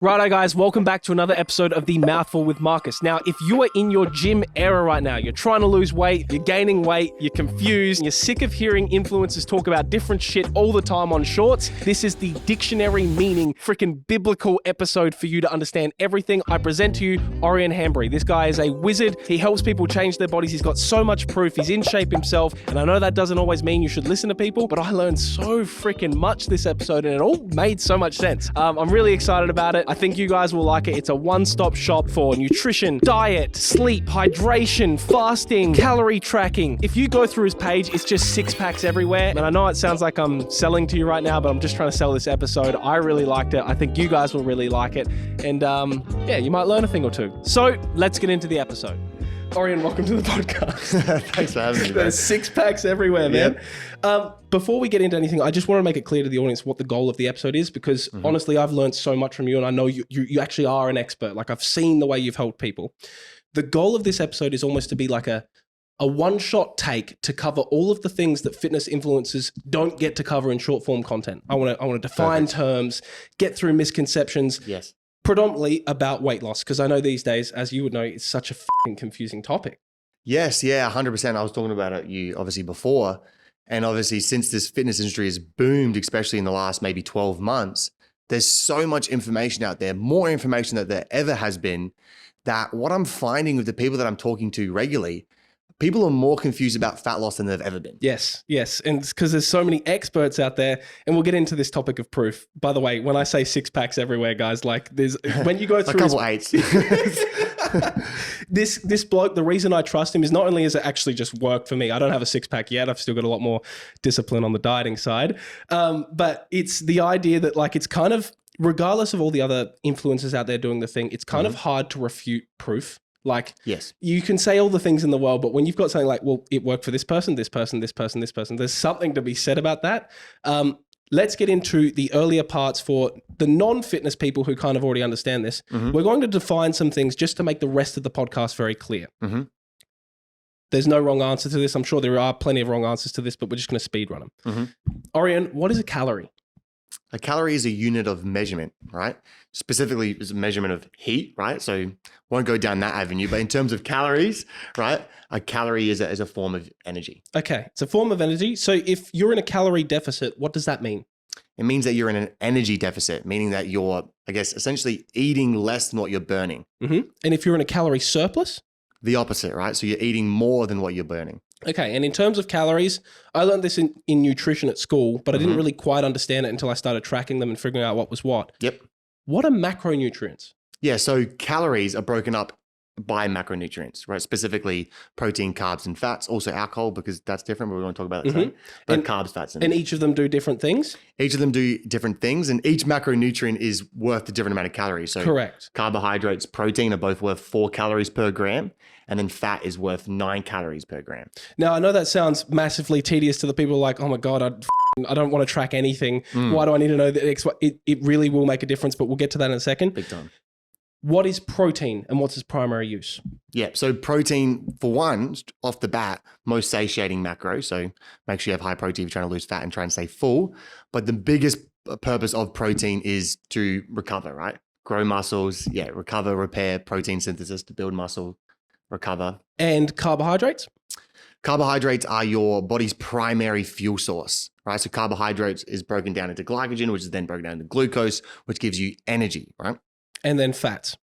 Righto guys, welcome back to another episode of the Mouthful with Marcus. Now, if you are in your gym era right now, you're trying to lose weight, you're gaining weight, you're confused, and you're sick of hearing influencers talk about different shit all the time on shorts, this is the dictionary meaning, freaking biblical episode for you to understand everything. I present to you Orion Hanbury. This guy is a wizard. He helps people change their bodies. He's got so much proof. He's in shape himself. And I know that doesn't always mean you should listen to people, but I learned so freaking much this episode and it all made so much sense. I'm really excited about it. I think you guys will like it. It's a one-stop shop for nutrition, diet, sleep, hydration, fasting, calorie tracking. If you go through his page, it's just six packs everywhere. And I know it sounds like I'm selling to you right now, but I'm just trying to sell this episode. I really liked it. I think you guys will really like it. And yeah, you might learn a thing or two. So let's get into the episode. Orion, welcome to the podcast. Thanks for having me. There's six packs everywhere, man. Yep. Before we get into anything, I just want to make it clear to the audience what the goal of the episode is, because honestly, I've learned so much from you, and I know you actually are an expert. Like, I've seen the way you've helped people. The goal of this episode is almost to be like a one-shot take to cover all of the things that fitness influencers don't get to cover in short-form content. I want to define terms, get through misconceptions. Yes. Predominantly about weight loss, because I know these days, as you would know, it's such a fucking confusing topic. Yes, yeah, 100%. I was talking about it you obviously before, and obviously since this fitness industry has boomed, especially in the last maybe 12 months, there's so much information out there, more information than there ever has been, that what I'm finding with the people that I'm talking to regularly, people are more confused about fat loss than they've ever been. Yes. And it's because there's so many experts out there, and we'll get into this topic of proof. By the way, when I say six packs everywhere, guys, like there's, when you go through a couple eights. this bloke, the reason I trust him is not only has it actually just worked for me. I don't have a six pack yet. I've still got a lot more discipline on the dieting side. But it's the idea that, like, it's kind of, regardless of all the other influencers out there doing the thing, it's kind of hard to refute proof. Like, yes, you can say all the things in the world, but when you've got something like, well, it worked for this person, this person, this person, this person, there's something to be said about that. Let's get into the earlier parts for the non-fitness people who kind of already understand this. We're going to define some things just to make the rest of the podcast very clear. There's no wrong answer to this. I'm sure there are plenty of wrong answers to this, but we're just going to speed run them. Orion, what is a calorie? A calorie is a unit of measurement, right? Specifically, it's a measurement of heat, right? So won't go down that avenue, but in terms of calories, right? A calorie is a form of energy. Okay, it's a form of energy. So if you're in a calorie deficit, what does that mean? It means that you're in an energy deficit, meaning that you're, I guess, essentially eating less than what you're burning. And if you're in a calorie surplus? The opposite, right? So you're eating more than what you're burning. Okay, and in terms of calories, I learned this in nutrition at school, but I didn't really quite understand it until I started tracking them and figuring out what was what. Yep. What are macronutrients? Yeah, so calories are broken up by macronutrients, right? Specifically protein, carbs, and fats. Also alcohol, because that's different, but we want to talk about that today. But carbs, fats, and each of them do different things? Each of them do different things, and each macronutrient is worth a different amount of calories. So correct. Carbohydrates, protein are both worth 4 calories per gram, and then fat is worth 9 calories per gram. Now, I know that sounds massively tedious to the people like, oh my God, I don't want to track anything. Why do I need to know that? It really will make a difference, but we'll get to that in a second. Big time. What is protein and what's its primary use? Yeah, so protein, for one, off the bat, most satiating macro. So make sure you have high protein if you're trying to lose fat and try and stay full. But the biggest purpose of protein is to recover, right? Grow muscles, recover, repair, protein synthesis to build muscle, recover. And carbohydrates? Carbohydrates are your body's primary fuel source, right? So carbohydrates is broken down into glycogen, which is then broken down into glucose, which gives you energy, right? And then fats.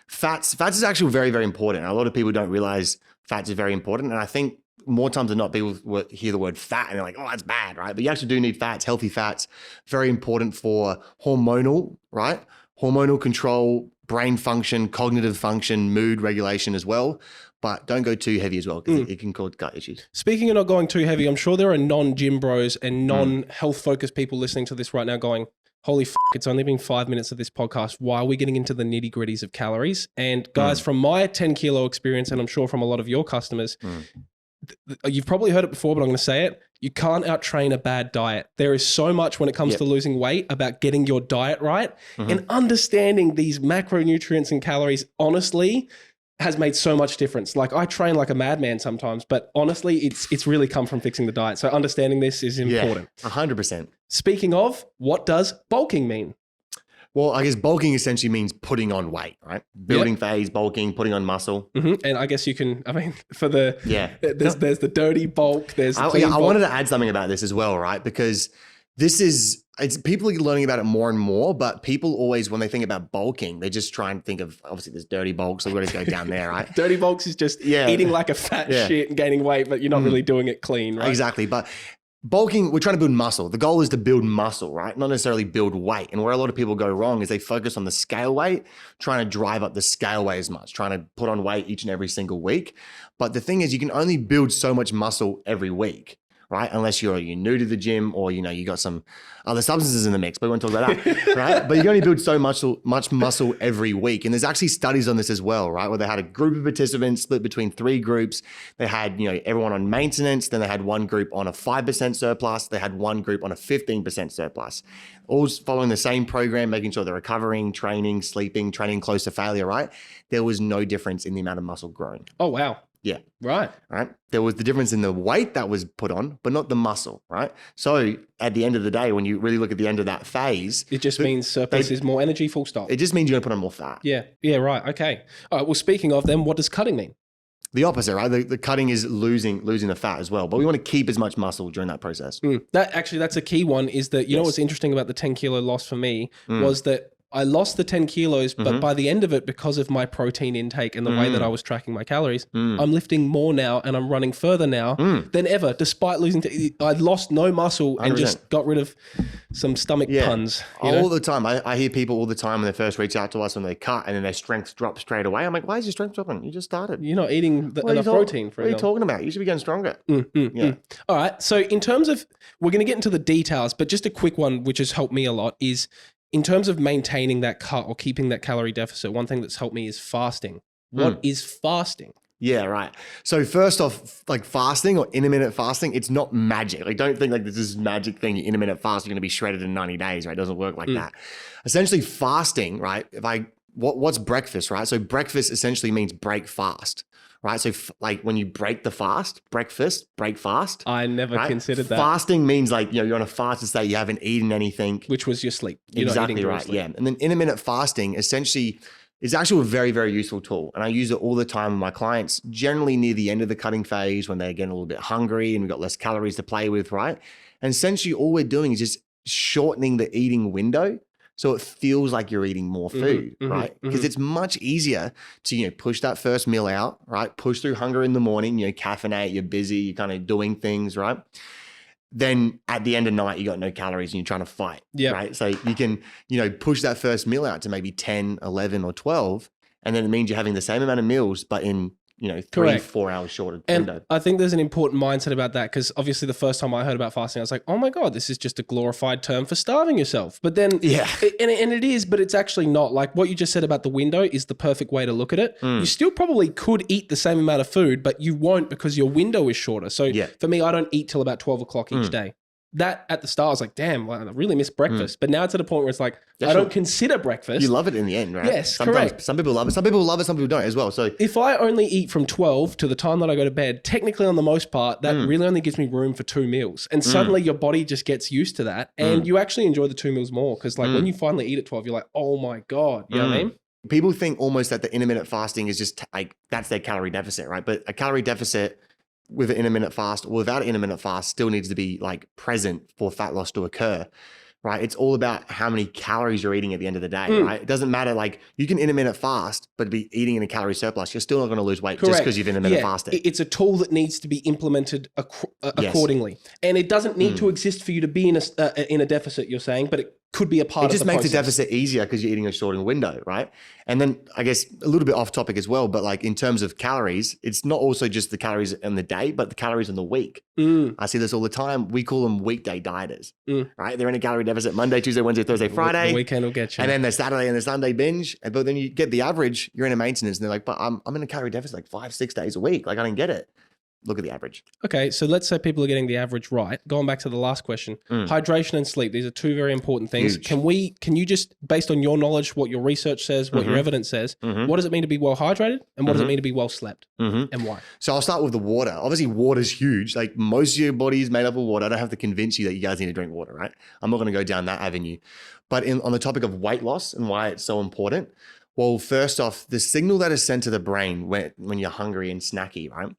Fats is actually very, very important. A lot of people don't realize fats is very important. And I think more times than not, people will hear the word fat and they're like, oh, that's bad, right? But you actually do need fats, healthy fats, very important for hormonal, right? Hormonal control, brain function, cognitive function, mood regulation as well. But don't go too heavy as well, because it can cause gut issues. Speaking of not going too heavy, I'm sure there are non-gym bros and non-health focused people listening to this right now going, holy f***, it's only been 5 minutes of this podcast. Why are we getting into the nitty gritties of calories? And guys, from my 10 kilo experience, and I'm sure from a lot of your customers, you've probably heard it before, but I'm going to say it. You can't out-train a bad diet. There is so much when it comes to losing weight about getting your diet right and understanding these macronutrients and calories, honestly, has made so much difference. Like, I train like a madman sometimes, but honestly, it's really come from fixing the diet. So understanding this is important. 100%. Speaking of, what does bulking mean? Well, I guess bulking essentially means putting on weight, right? Building phase, bulking, putting on muscle. And I guess you can, I mean, for the, Yeah. there's the dirty bulk, there's the clean I bulk. wanted to add something about this as well, right? Because it's people are learning about it more and more, but people always, when they think about bulking, they just try and think of, obviously there's dirty bulk, so we've got to go down there, right? Dirty bulks is just eating like a fat shit and gaining weight, but you're not really doing it clean, right? Exactly. But bulking, we're trying to build muscle. The goal is to build muscle, right? Not necessarily build weight. And where a lot of people go wrong is they focus on the scale weight, trying to drive up the scale weight as much, trying to put on weight each and every single week. But the thing is, you can only build so much muscle every week, right? Unless you're new to the gym or, you got some other substances in the mix, but we won't talk about that, right? But you can only build so much muscle every week. And there's actually studies on this as well, right? Where they had a group of participants split between 3 groups. They had, everyone on maintenance. Then they had one group on a 5% surplus. They had one group on a 15% surplus. All following the same program, making sure they're recovering, training, sleeping, training close to failure, right? There was no difference in the amount of muscle growing. Oh, wow. Yeah. Right. There was the difference in the weight that was put on, but not the muscle, right? So at the end of the day, when you really look at the end of that phase, it just means surplus is more energy, full stop. It just means you're going to put on more fat. Yeah. Yeah. Right. Okay. All right. Well, speaking of them, what does cutting mean? The opposite, right? The cutting is losing the fat as well, but we want to keep as much muscle during that process. That's a key one is that, you know, what's interesting about the 10 kilo loss for me was that I lost the 10 kilos, but by the end of it, because of my protein intake and the way that I was tracking my calories, I'm lifting more now and I'm running further now than ever, despite losing. I lost no muscle and 100%. just got rid of some stomach puns. All the time. I hear people all the time when they first reach out to us when they cut and then their strength drops straight away. I'm like, why is your strength dropping? You just started. You're not eating enough protein for it. What are you talking about? You should be getting stronger. All right. So in terms of, we're going to get into the details, but just a quick one, which has helped me a lot is, in terms of maintaining that cut or keeping that calorie deficit, one thing that's helped me is fasting. What is fasting? Yeah, right. So first off, like fasting or intermittent fasting, it's not magic. Like don't think like this is magic thing. You intermittent fast, you're going to be shredded in 90 days, right? It doesn't work like that. Essentially fasting, right? What's breakfast, right? So breakfast essentially means break fast. Right. So like when you break the fast, breakfast, break fast. I never considered that. Fasting means like, you're on a fast to say you haven't eaten anything. Which was your sleep. You're exactly right. Sleep. Yeah. And then intermittent fasting essentially is actually a very, very useful tool. And I use it all the time with my clients, generally near the end of the cutting phase when they're getting a little bit hungry and we've got less calories to play with. Right. And essentially all we're doing is just shortening the eating window. So it feels like you're eating more food, right? Because it's much easier to, push that first meal out, right? Push through hunger in the morning, caffeinate, you're busy, you're kind of doing things, right? Then at the end of night, you got no calories and you're trying to fight, right? So you can, push that first meal out to maybe 10, 11 or 12. And then it means you're having the same amount of meals, but in 3-4 hours shorter window. And I think there's an important mindset about that because obviously the first time I heard about fasting, I was like, oh my God, this is just a glorified term for starving yourself. But then, and it is, but it's actually not. Like what you just said about the window is the perfect way to look at it. You still probably could eat the same amount of food, but you won't because your window is shorter. So for me, I don't eat till about 12 o'clock each day. That at the start, I was like, damn, I really miss breakfast. But now it's at a point where it's like, I don't consider breakfast. You love it in the end, right? Yes, sometimes, correct. Some people love it. Some people love it. Some people don't as well. So if I only eat from 12 to the time that I go to bed, technically on the most part, that really only gives me room for 2 meals. And suddenly your body just gets used to that. And you actually enjoy the 2 meals more. Because like when you finally eat at 12, you're like, oh my God. You know what I mean? People think almost that the intermittent fasting is just like, that's their calorie deficit, right? But a calorie deficit with an intermittent fast or without an intermittent fast still needs to be like present for fat loss to occur, right? It's all about how many calories you're eating at the end of the day, right? It doesn't matter. Like you can intermittent fast, but be eating in a calorie surplus. You're still not going to lose weight just because you've intermittent fasted. It's a tool that needs to be implemented accordingly. And it doesn't need to exist for you to be in a deficit, you're saying, but it could be a part of the process. It just makes the deficit easier because you're eating a shorter window, right? And then I guess a little bit off topic as well, but like in terms of calories, it's not also just the calories in the day, but the calories in the week. I see this all the time. We call them weekday dieters, right? They're in a calorie deficit Monday, Tuesday, Wednesday, Thursday, Friday. The weekend will get you. And then the Saturday and the Sunday binge. But then you get the average, you're in a maintenance and they're like, but I'm in a calorie deficit like 5-6 days a week. Like I don't get it. look at the average. Okay, so let's say people are getting the average right. Going back to the last question, hydration and sleep, these are two very important things. Huge. Can you just, based on your knowledge, what your research says, what your evidence says, what does it mean to be well hydrated and what does it mean to be well slept and why? So I'll start with the water. Obviously, water is huge. Like most of your body is made up of water. I don't have to convince you that you guys need to drink water, right? I'm not going to go down that avenue. But on the topic of weight loss and why it's so important, well, first off, the signal that is sent to the brain when you're hungry and snacky, right,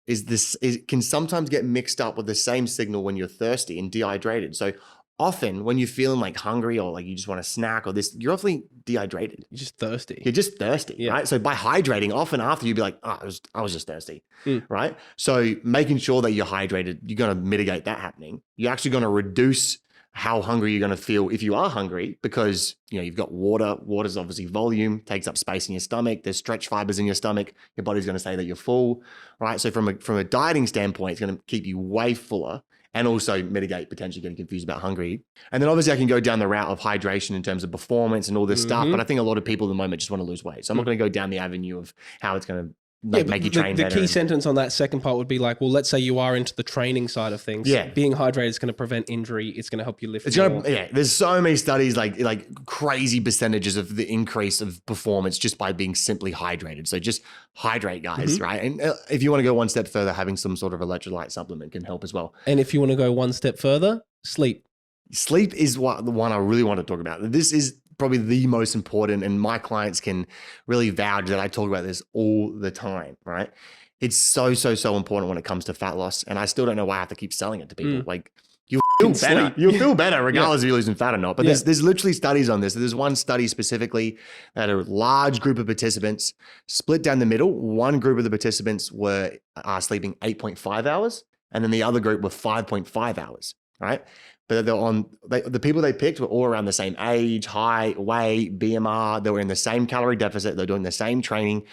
it can sometimes get mixed up with the same signal when you're thirsty and dehydrated. So often when you're feeling like hungry or like you just want a snack or this, you're awfully dehydrated. You're just thirsty. You're just thirsty, right? So by hydrating, often after you'd be like, oh, I was just thirsty, right? So making sure that you're hydrated, you're going to mitigate that happening. You're actually going to reduce how hungry you're going to feel if you are hungry because, you've got water. Water's obviously volume, takes up space in your stomach. There's stretch fibers in your stomach. Your body's going to say that you're full, right? So from a dieting standpoint, it's going to keep you way fuller and also mitigate potentially getting confused about hungry. And then obviously I can go down the route of hydration in terms of performance and all this stuff. But I think a lot of people at the moment just want to lose weight. So I'm not going to go down the avenue of how it's going to make you train better. The key sentence on that second part would be like, well, let's say you are into the training side of things. Yeah. Being hydrated is going to prevent injury. It's going to help you lift It's more. There's so many studies, like crazy percentages of the increase of performance just by being simply hydrated. So just hydrate, guys, right? And if you want to go one step further, having some sort of electrolyte supplement can help as well. And if you want to go one step further, sleep. Sleep is the one I really want to talk about. This is probably the most important, and my clients can really vouch that I talk about this all the time, right? It's so important when it comes to fat loss, and I still don't know why I have to keep selling it to people. Like, you'll feel better. You'll feel better regardless if you're losing fat or not. But there's literally studies on this. There's one study specifically that a large group of participants split down the middle. One group of the participants were sleeping 8.5 hours, and then the other group were 5.5 hours, right? But the people they picked were all around the same age, height, weight, BMR. They were in the same calorie deficit. They're doing the same training.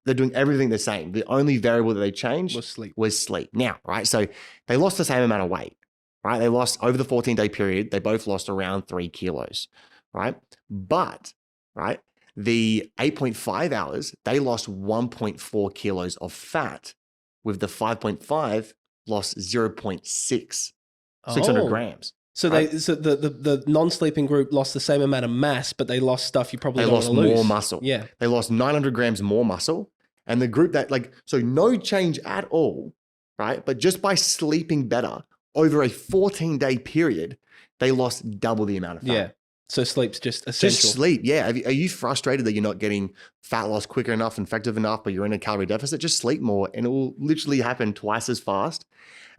They're doing everything the same. The only variable that they changed was sleep. Now, right? So they lost the same amount of weight, right? They lost over the 14-day period. They both lost around 3 kilos, right? But, right, the 8.5 hours, they lost 1.4 kilos of fat. With the 5.5, lost 0.6, 600 grams. So the non-sleeping group lost the same amount of mass, but they lost stuff you probably they don't lost want to lose. More muscle. Yeah. They lost 900 grams more muscle. And the group that so no change at all, right? But just by sleeping better over a 14-day period, they lost double the amount of fat. Yeah. So sleep's just essential. Just sleep, yeah. Are you frustrated that you're not getting fat loss quicker enough, effective enough, but you're in a calorie deficit? Just sleep more and it will literally happen twice as fast.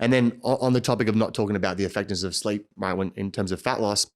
And then on the topic of not talking about the effectiveness of sleep, right, in terms of fat loss,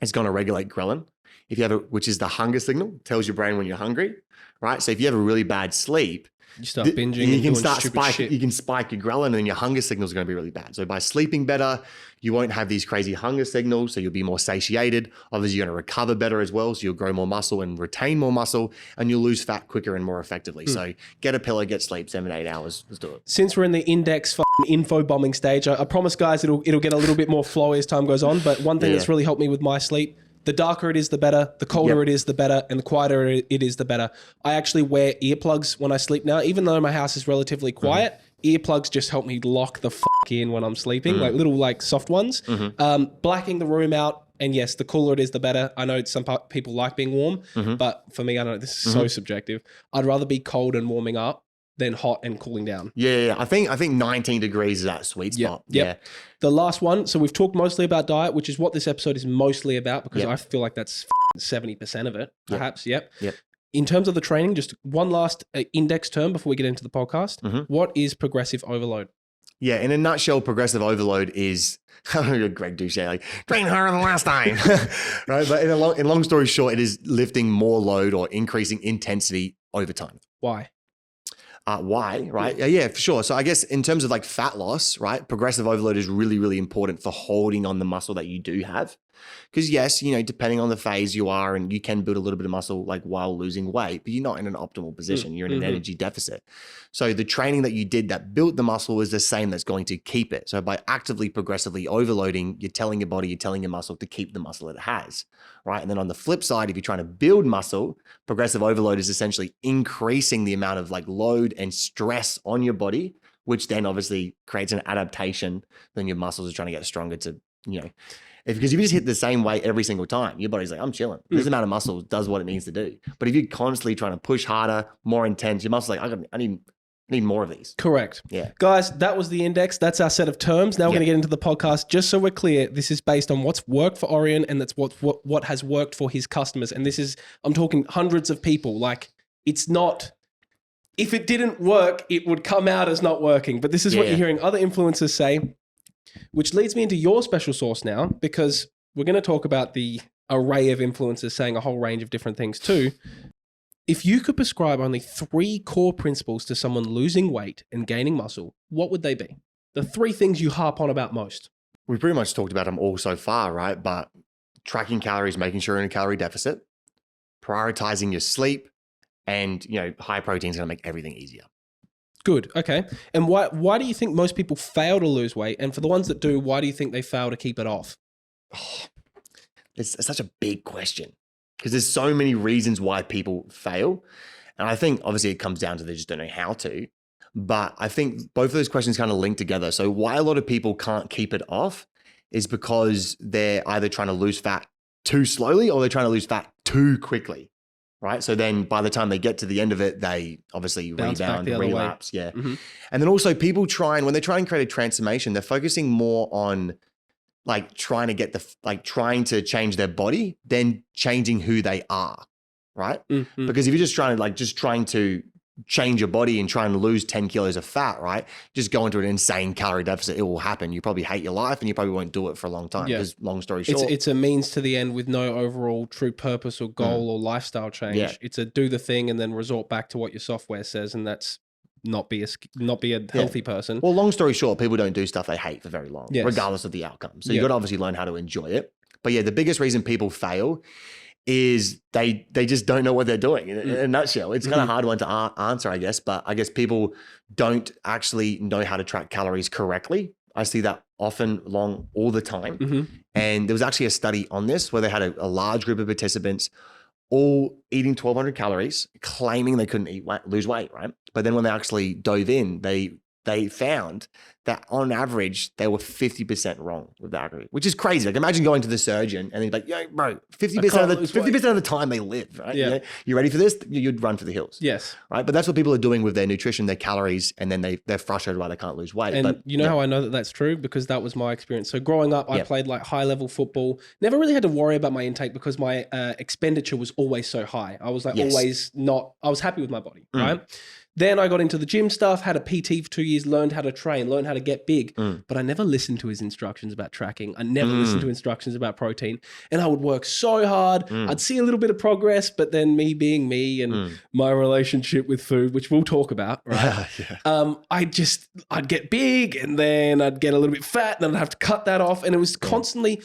it's going to regulate ghrelin. If you have which is the hunger signal, tells your brain when you're hungry, right? So if you have a really bad sleep, you start binging. You can start spike. You can spike your ghrelin, and then your hunger signals are going to be really bad. So by sleeping better, you won't have these crazy hunger signals. So you'll be more satiated. Obviously, you're going to recover better as well. So you'll grow more muscle and retain more muscle, and you'll lose fat quicker and more effectively. So get a pillow, get sleep, 7 to 8 hours. Let's do it. Since we're in the index info bombing stage, I promise, guys, it'll get a little bit more flowy as time goes on. But one thing that's really helped me with my sleep. The darker it is, the better. The colder it is, the better. And the quieter it is, the better. I actually wear earplugs when I sleep now. Even though my house is relatively quiet, earplugs just help me lock the in when I'm sleeping, like little soft ones. Blacking the room out. And yes, the cooler it is, the better. I know some people like being warm, but for me, I don't know, this is so subjective. I'd rather be cold and warming up than hot and cooling down. Yeah. I think 19 degrees is that sweet spot. Yeah. The last one. So we've talked mostly about diet, which is what this episode is mostly about because I feel like that's 70% of it, perhaps. Yep. In terms of the training, just one last index term before we get into the podcast. What is progressive overload? Yeah, in a nutshell, progressive overload is Greg Douchet, like train harder than last time, right? But in long story short, it is lifting more load or increasing intensity over time. Why? Why, right? Yeah, for sure. So I guess in terms of fat loss, right, progressive overload is really, really important for holding on the muscle that you do have. Because yes, depending on the phase you are, and you can build a little bit of muscle while losing weight, but you're not in an optimal position. You're in an energy deficit. So the training that you did that built the muscle is the same that's going to keep it. So by actively, progressively overloading, you're telling your body, you're telling your muscle to keep the muscle it has, right? And then on the flip side, if you're trying to build muscle, progressive overload is essentially increasing the amount of load and stress on your body which then obviously creates an adaptation. Then your muscles are trying to get stronger to, because if you just hit the same weight every single time, your body's like, I'm chilling. This amount of muscle does what it needs to do. But if you're constantly trying to push harder, more intense, your muscle's like, I need more of these. Correct. Yeah. Guys, that was the index. That's our set of terms. Now we're going to get into the podcast. Just so we're clear, this is based on what's worked for Orion, and that's what has worked for his customers. And this is, I'm talking hundreds of people. Like, it's not, if it didn't work, it would come out as not working. But this is what you're hearing other influencers say, which leads me into your special sauce now, because we're going to talk about the array of influencers saying a whole range of different things too. If you could prescribe only 3 core principles to someone losing weight and gaining muscle, what would they be? The 3 things you harp on about most. We pretty much talked about them all so far, right? But tracking calories, making sure you're in a calorie deficit, prioritizing your sleep, and high protein is going to make everything easier. Good. Okay. And why do you think most people fail to lose weight? And for the ones that do, why do you think they fail to keep it off? Oh, it's such a big question because there's so many reasons why people fail. And I think obviously it comes down to they just don't know how to. But I think both of those questions kind of link together. So why a lot of people can't keep it off is because they're either trying to lose fat too slowly or they're trying to lose fat too quickly. Right. So then by the time they get to the end of it, they obviously rebound, relapse. Yeah. Mm-hmm. And then also people when they try and create a transformation, they're focusing more on like trying to change their body than changing who they are. Right. Mm-hmm. Because if you're just trying to change your body and trying to lose 10 kilos of fat, right? Just go into an insane calorie deficit. It will happen. You probably hate your life and you probably won't do it for a long time. Because long story short, it's a means to the end with no overall true purpose or goal or lifestyle change. Yeah. It's a do the thing and then resort back to what your software says. And that's not be a healthy person. Well, long story short, people don't do stuff they hate for very long, regardless of the outcome. So you got to obviously learn how to enjoy it. But yeah, the biggest reason people fail is they just don't know what they're doing in a nutshell. It's kind of a hard one to answer, I guess, but I guess people don't actually know how to track calories correctly. I see that often all the time. Mm-hmm. And there was actually a study on this where they had a large group of participants all eating 1,200 calories, claiming they couldn't lose weight, right? But then when they actually dove in, they found that on average, they were 50% wrong with that, which is crazy. Like imagine going to the surgeon and he's like, yo, bro, 50% of the time they live, right? Yeah. You ready for this? You'd run for the hills. Yes. Right. But that's what people are doing with their nutrition, their calories, and then they're frustrated why they can't lose weight. And how I know that that's true? Because that was my experience. So growing up, I played like high level football, never really had to worry about my intake because my expenditure was always so high. I was like I was happy with my body, right? Then I got into the gym stuff, had a PT for 2 years, learned how to train, learned how to get big, but I never listened to his instructions about tracking. I never listened to instructions about protein, and I would work so hard. I'd see a little bit of progress, but then me being me and my relationship with food, which we'll talk about, right? I'd get big and then I'd get a little bit fat and then I'd have to cut that off. And it was constantly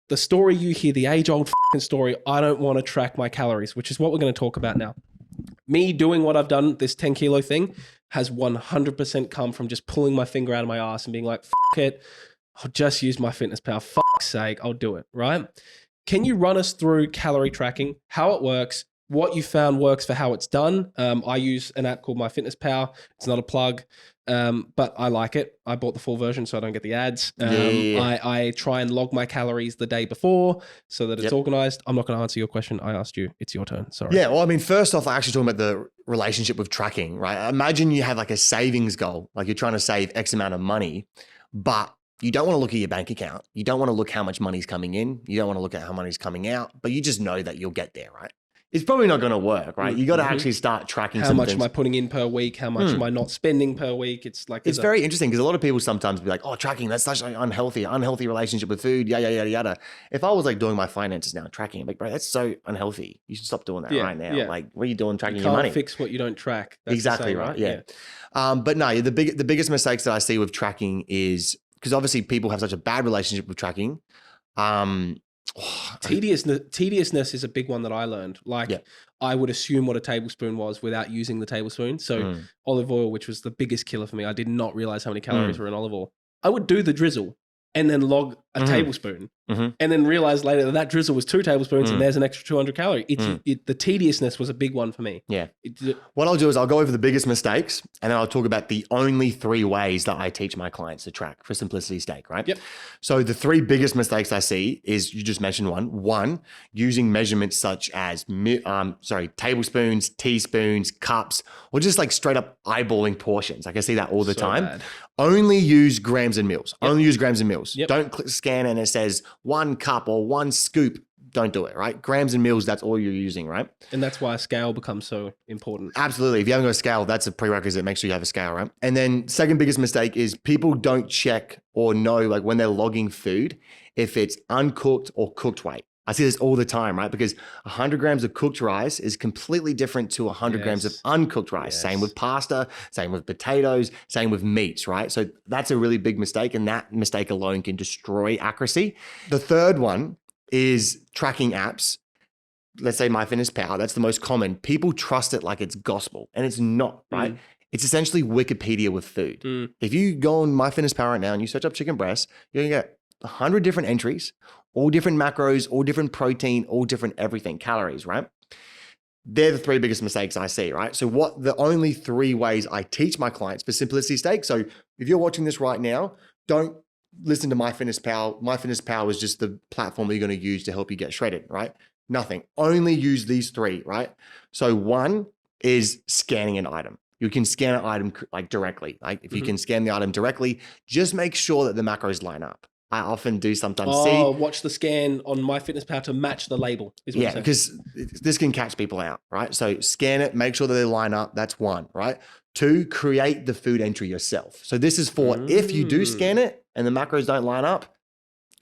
the story you hear, the age-old story, I don't want to track my calories, which is what we're going to talk about now. Me doing what I've done, this 10 kilo thing, has 100% come from just pulling my finger out of my ass and being like, fuck it, I'll just use my fitness pal. Fuck's sake, I'll do it, right? Can you run us through calorie tracking, how it works, what you found works for how it's done? I use an app called MyFitnessPal. It's not a plug, but I like it. I bought the full version so I don't get the ads. I try and log my calories the day before so that it's organized. I'm not going to answer your question. I asked you. It's your turn. Sorry. Yeah. Well, I mean, first off, I actually talking about the relationship with tracking, right? Imagine you have like a savings goal, like you're trying to save X amount of money, but you don't want to look at your bank account. You don't want to look how much money's coming in. You don't want to look at how money's coming out, but you just know that you'll get there, right? It's probably not going to work, right? You got to actually start tracking how much am I putting in per week? How much am I not spending per week? It's very interesting because a lot of people sometimes be like, oh, tracking, that's such an unhealthy relationship with food, yada. If I was like doing my finances now, tracking, I'm like, bro, that's so unhealthy. You should stop doing that right now. Yeah. Like, what are you doing tracking your money? You can't fix what you don't track. That's exactly right. Yeah. But no, the biggest mistakes that I see with tracking is because obviously people have such a bad relationship with tracking. Tediousness is a big one that I learned. I would assume what a tablespoon was without using the tablespoon. So olive oil, which was the biggest killer for me, I did not realize how many calories were in olive oil. I would do the drizzle and then log a tablespoon and then realized later that drizzle was 2 tablespoons and there's an extra 200 calorie. The tediousness was a big one for me. Yeah. What I'll do is I'll go over the biggest mistakes and then I'll talk about the only 3 ways that I teach my clients to track for simplicity's sake, right? Yep. So the 3 biggest mistakes I see is, you just mentioned one. One, using measurements such as tablespoons, teaspoons, cups, or just like straight up eyeballing portions. Like I see that all the time. Bad. Only use grams and mils. Yep. Only use grams and mils. Yep. Don't scan and it says 1 cup or 1 scoop. Don't do it, right? Grams and mils, that's all you're using, right? And that's why a scale becomes so important. Absolutely. If you haven't got a scale, that's a prerequisite. Make sure you have a scale, right? And then second biggest mistake is people don't check or know, like when they're logging food, if it's uncooked or cooked weight. I see this all the time, right? Because 100 grams of cooked rice is completely different to 100 grams of uncooked rice. Yes. Same with pasta, same with potatoes, same with meats, right? So that's a really big mistake, and that mistake alone can destroy accuracy. The third one is tracking apps. Let's say MyFitnessPal, that's the most common. People trust it like it's gospel, and it's not, right? It's essentially Wikipedia with food. If you go on MyFitnessPal right now and you search up chicken breast, you're gonna get 100 different entries, all different macros, all different protein, all different everything, calories, right? They're the 3 biggest mistakes I see, right? So the only 3 ways I teach my clients for simplicity's sake. So if you're watching this right now, don't listen to MyFitnessPal. MyFitnessPal is just the platform that you're going to use to help you get shredded, right? Nothing. Only use these 3, right? So 1 is scanning an item. You can scan an item like directly. Like if you can scan the item directly, just make sure that the macros line up. I often do sometimes watch the scan on MyFitnessPal to match the label. Is what yeah, because this can catch people out, right? So scan it, make sure that they line up. That's 1, right? 2, create the food entry yourself. So this is for if you do scan it and the macros don't line up,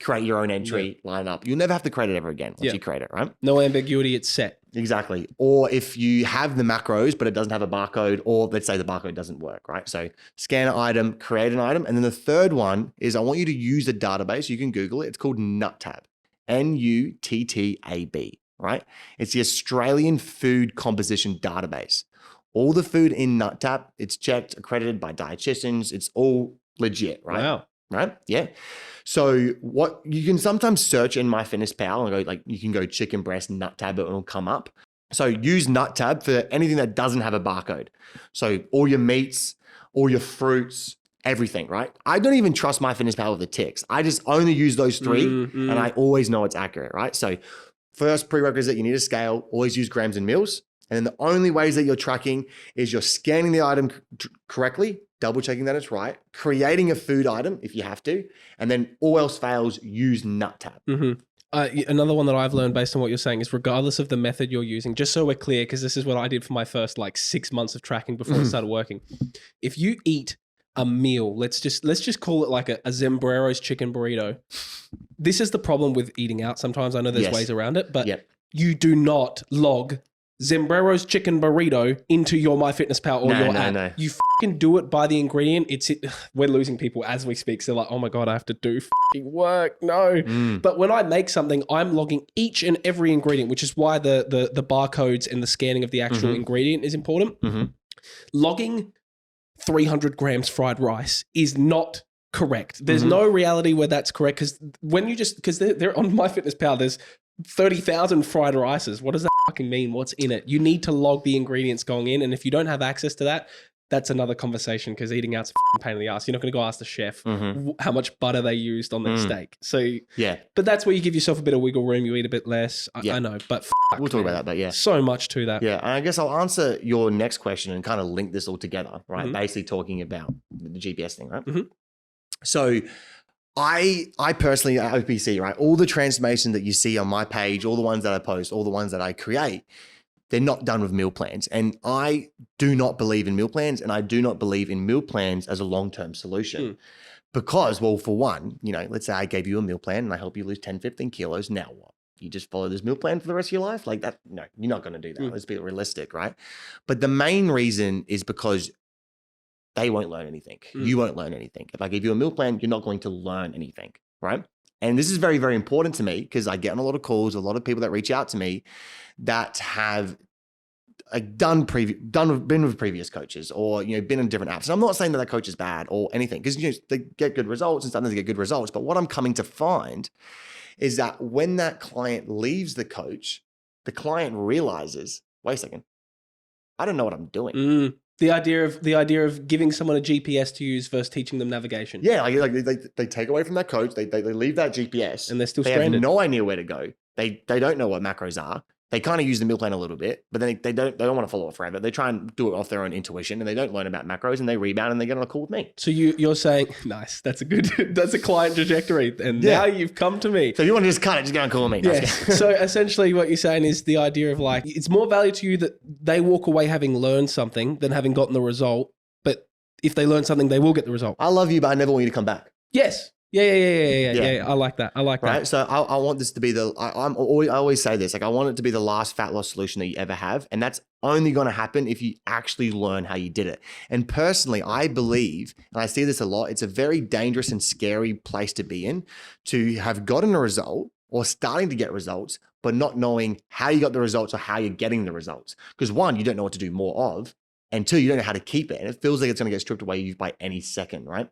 create your own entry, line up. You'll never have to create it ever again once you create it, right? No ambiguity, it's set. Exactly. Or if you have the macros, but it doesn't have a barcode, or let's say the barcode doesn't work, right? So scan an item, create an item. And then the third one is I want you to use a database. You can Google it. It's called NUTTAB, NUTTAB, right? It's the Australian Food Composition Database. All the food in NUTTAB, it's checked, accredited by dietitians. It's all legit, right? Wow. Right? Yeah. So what you can sometimes search in MyFitnessPal and go like, you can go chicken breast NUTTAB, it will come up. So use NUTTAB for anything that doesn't have a barcode. So all your meats, all your fruits, everything, right? I don't even trust MyFitnessPal with the ticks. I just only use those 3 and I always know it's accurate, right? So first prerequisite, you need a scale, always use grams and mils. And then the only ways that you're tracking is you're scanning the item correctly, double checking that it's right, creating a food item if you have to, and then all else fails, use NUTTAB. Another one that I've learned based on what you're saying is regardless of the method you're using, just so we're clear, because this is what I did for my first like 6 months of tracking before it started working. If you eat a meal, let's just call it like a Zembrero's chicken burrito. This is the problem with eating out. Sometimes I know there's ways around it, but you do not log Zembrero's chicken burrito into your MyFitnessPal or your app. No. You fucking do it by the ingredient. We're losing people as we speak. So they're like, oh my God, I have to do fucking work. No. But when I make something, I'm logging each and every ingredient, which is why the barcodes and the scanning of the actual ingredient is important. Logging 300 grams fried rice is not correct. There's no reality where that's correct, because because they're on MyFitnessPal, there's 30,000 fried rices. What does that fucking mean? What's in it? You need to log the ingredients going in. And if you don't have access to that, that's another conversation, because eating out's a fucking pain in the ass. You're not going to go ask the chef how much butter they used on their steak. So, but that's where you give yourself a bit of wiggle room. You eat a bit less. I know, but we'll talk about that, but so much to that. Yeah. And I guess I'll answer your next question and kind of link this all together, right? Basically talking about the GPS thing, right? So I personally at OPC, right? All the transformation that you see on my page, all the ones that I post, all the ones that I create, they're not done with meal plans. And I do not believe in meal plans, and I do not believe in meal plans as a long-term solution. Because, well, for one, let's say I gave you a meal plan and I help you lose 10, 15 kilos. Now what? You just follow this meal plan for the rest of your life? Like that? No, you're not going to do that. Let's be realistic, right? But the main reason is because they won't learn anything. You won't learn anything. If I give you a meal plan, you're not going to learn anything, right? And this is very, very important to me, because I get on a lot of calls, a lot of people that reach out to me that have like been with previous coaches or, been in different apps. And I'm not saying that that coach is bad or anything, because, they get good results and sometimes they get good results. But what I'm coming to find is that when that client leaves the coach, the client realizes, wait a second, I don't know what I'm doing. The idea of giving someone a GPS to use versus teaching them navigation. Yeah, like they take away from that coach, they leave that GPS, and they're still stranded. stranded. They have no idea where to go. They don't know what macros are. They kind of use the meal plan a little bit, but then they don't want to follow it forever. They try and do it off their own intuition, and they don't learn about macros, and they rebound and they get on a call with me. So you're saying, nice, that's a client trajectory, and now you've come to me. So if you want to just cut it, just go and call me. Yes. So essentially what you're saying is the idea of like, it's more value to you that they walk away having learned something than having gotten the result. But if they learn something, they will get the result. I love you, but I never want you to come back. Yes. Yeah. I like that. Right. So I want this to be I always say this, like I want it to be the last fat loss solution that you ever have. And that's only going to happen if you actually learn how you did it. And personally, I believe, and I see this a lot, it's a very dangerous and scary place to be in, to have gotten a result or starting to get results, but not knowing how you got the results or how you're getting the results. Because one, you don't know what to do more of. And two, you don't know how to keep it. And it feels like it's going to get stripped away by any second, right?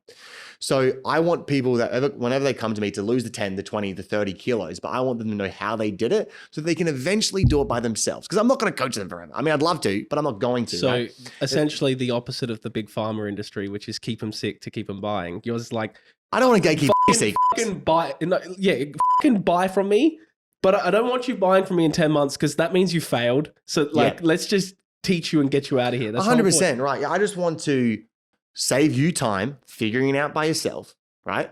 So I want people that whenever they come to me to lose the 10, the 20, the 30 kilos, but I want them to know how they did it so they can eventually do it by themselves. Because I'm not going to coach them forever. I mean, I'd love to, but I'm not going to. So right? essentially the opposite of the big pharma industry, which is keep them sick to keep them buying. Yours is like, I don't want to gatekeep sick. Fucking buy from me, but I don't want you buying from me in 10 months because that means you failed. So let's just teach you and get you out of here. That's 100%, right? Yeah, I just want to save you time figuring it out by yourself, right?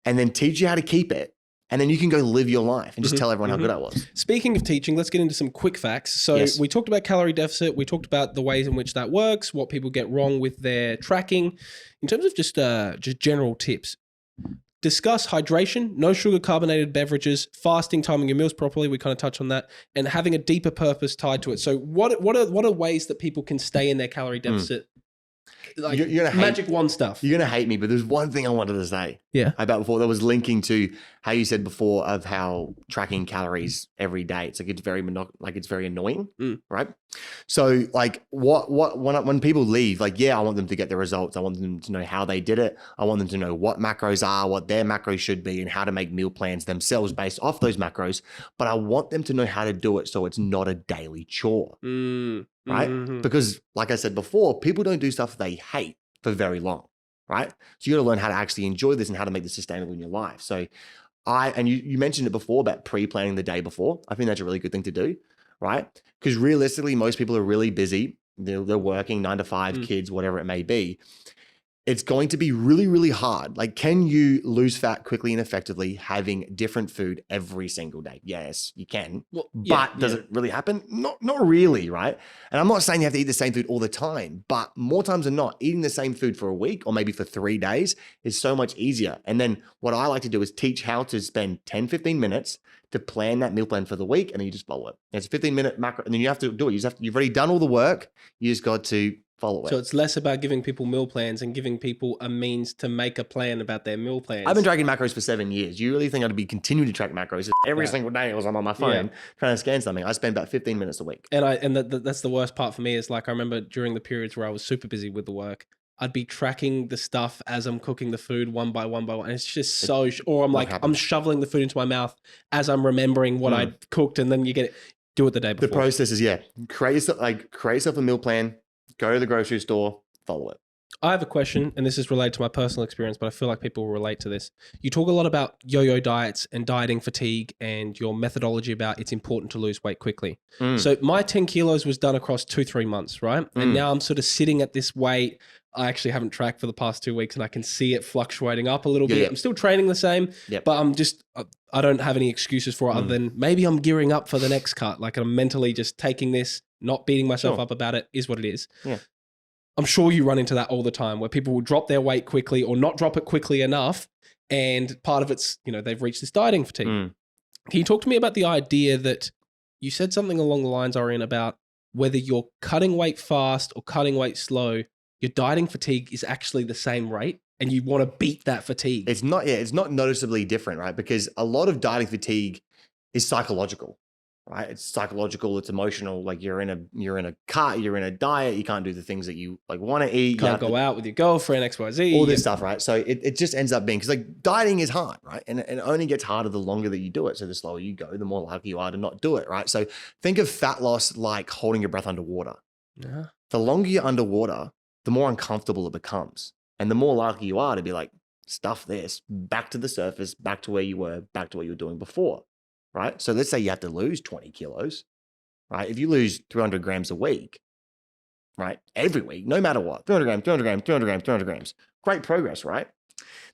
And then teach you how to keep it. And then you can go live your life and just tell everyone how good I was. Speaking of teaching, let's get into some quick facts. So we talked about calorie deficit. We talked about the ways in which that works, what people get wrong with their tracking. In terms of just general tips, discuss hydration, no sugar carbonated beverages, fasting, timing your meals properly. We kind of touched on that, and having a deeper purpose tied to it. So what are ways that people can stay in their calorie deficit? Like you're gonna magic wand stuff. You're going to hate me, but there's one thing I wanted to say. Yeah. About before that was linking to how you said before of how tracking calories every day. It's like it's very annoying, right? So like when people leave, like I want them to get the results. I want them to know how they did it. I want them to know what macros are, what their macros should be, and how to make meal plans themselves based off those macros. But I want them to know how to do it so it's not a daily chore. Right? Because like I said before, people don't do stuff they hate for very long, right? So you got to learn how to actually enjoy this and how to make this sustainable in your life. So you mentioned it before about pre-planning the day before. I think that's a really good thing to do, right? Because realistically, most people are really busy. They're working 9 to 5, kids, whatever it may be. It's going to be really, really hard. Like, can you lose fat quickly and effectively having different food every single day? Yes, you can. Well, but does it really happen? Not really, right? And I'm not saying you have to eat the same food all the time, but more times than not, eating the same food for a week or maybe for 3 days is so much easier. And then what I like to do is teach how to spend 10, 15 minutes to plan that meal plan for the week, and then you just follow it. And it's a 15-minute macro, and then you have to do it. You've already done all the work. You just got to follow it. So it's less about giving people meal plans and giving people a means to make a plan about their meal plans. I've been tracking macros for 7 years. You really think I'd be continuing to track macros every single day as I'm on my phone trying to scan something? I spend about 15 minutes a week. And that's the worst part for me is like I remember during the periods where I was super busy with the work, I'd be tracking the stuff as I'm cooking the food one by one by one. And it's just or I'm shoveling the food into my mouth as I'm remembering what I'd cooked, and then you get it. Do it the day before. The process is create yourself a meal plan. Go to the grocery store, follow it. I have a question, and this is related to my personal experience, but I feel like people will relate to this. You talk a lot about yo-yo diets and dieting fatigue and your methodology about it's important to lose weight quickly. So my 10 kilos was done across 2-3 months, right? And now I'm sort of sitting at this weight. I actually haven't tracked for the past 2 weeks, and I can see it fluctuating up a little bit. I'm still training the same, but I don't have any excuses for it other than maybe I'm gearing up for the next cut. Like I'm mentally just taking this, not beating myself up about it, is what it is. Yeah. I'm sure you run into that all the time where people will drop their weight quickly or not drop it quickly enough. And part of it's, they've reached this dieting fatigue. Can you talk to me about the idea that you said something along the lines, Orion, about whether you're cutting weight fast or cutting weight slow, your dieting fatigue is actually the same rate and you want to beat that fatigue? It's not noticeably different, right? Because a lot of dieting fatigue is psychological. right? It's psychological, it's emotional. Like you're in a cut, you're in a diet, you can't do the things that you like want to eat. Can't go out with your girlfriend, XYZ. All this stuff, right? So it just ends up being, because like dieting is hard, right? And it only gets harder the longer that you do it. So the slower you go, the more likely you are to not do it, right? So think of fat loss like holding your breath underwater. Yeah. The longer you're underwater, the more uncomfortable it becomes. And the more likely you are to be like, stuff this, back to the surface, back to where you were, back to what you were doing before, right? So let's say you have to lose 20 kilos, right? If you lose 300 grams a week, right? Every week, no matter what, 300 grams, 200 grams, 200 grams, 200 grams. Great progress, right?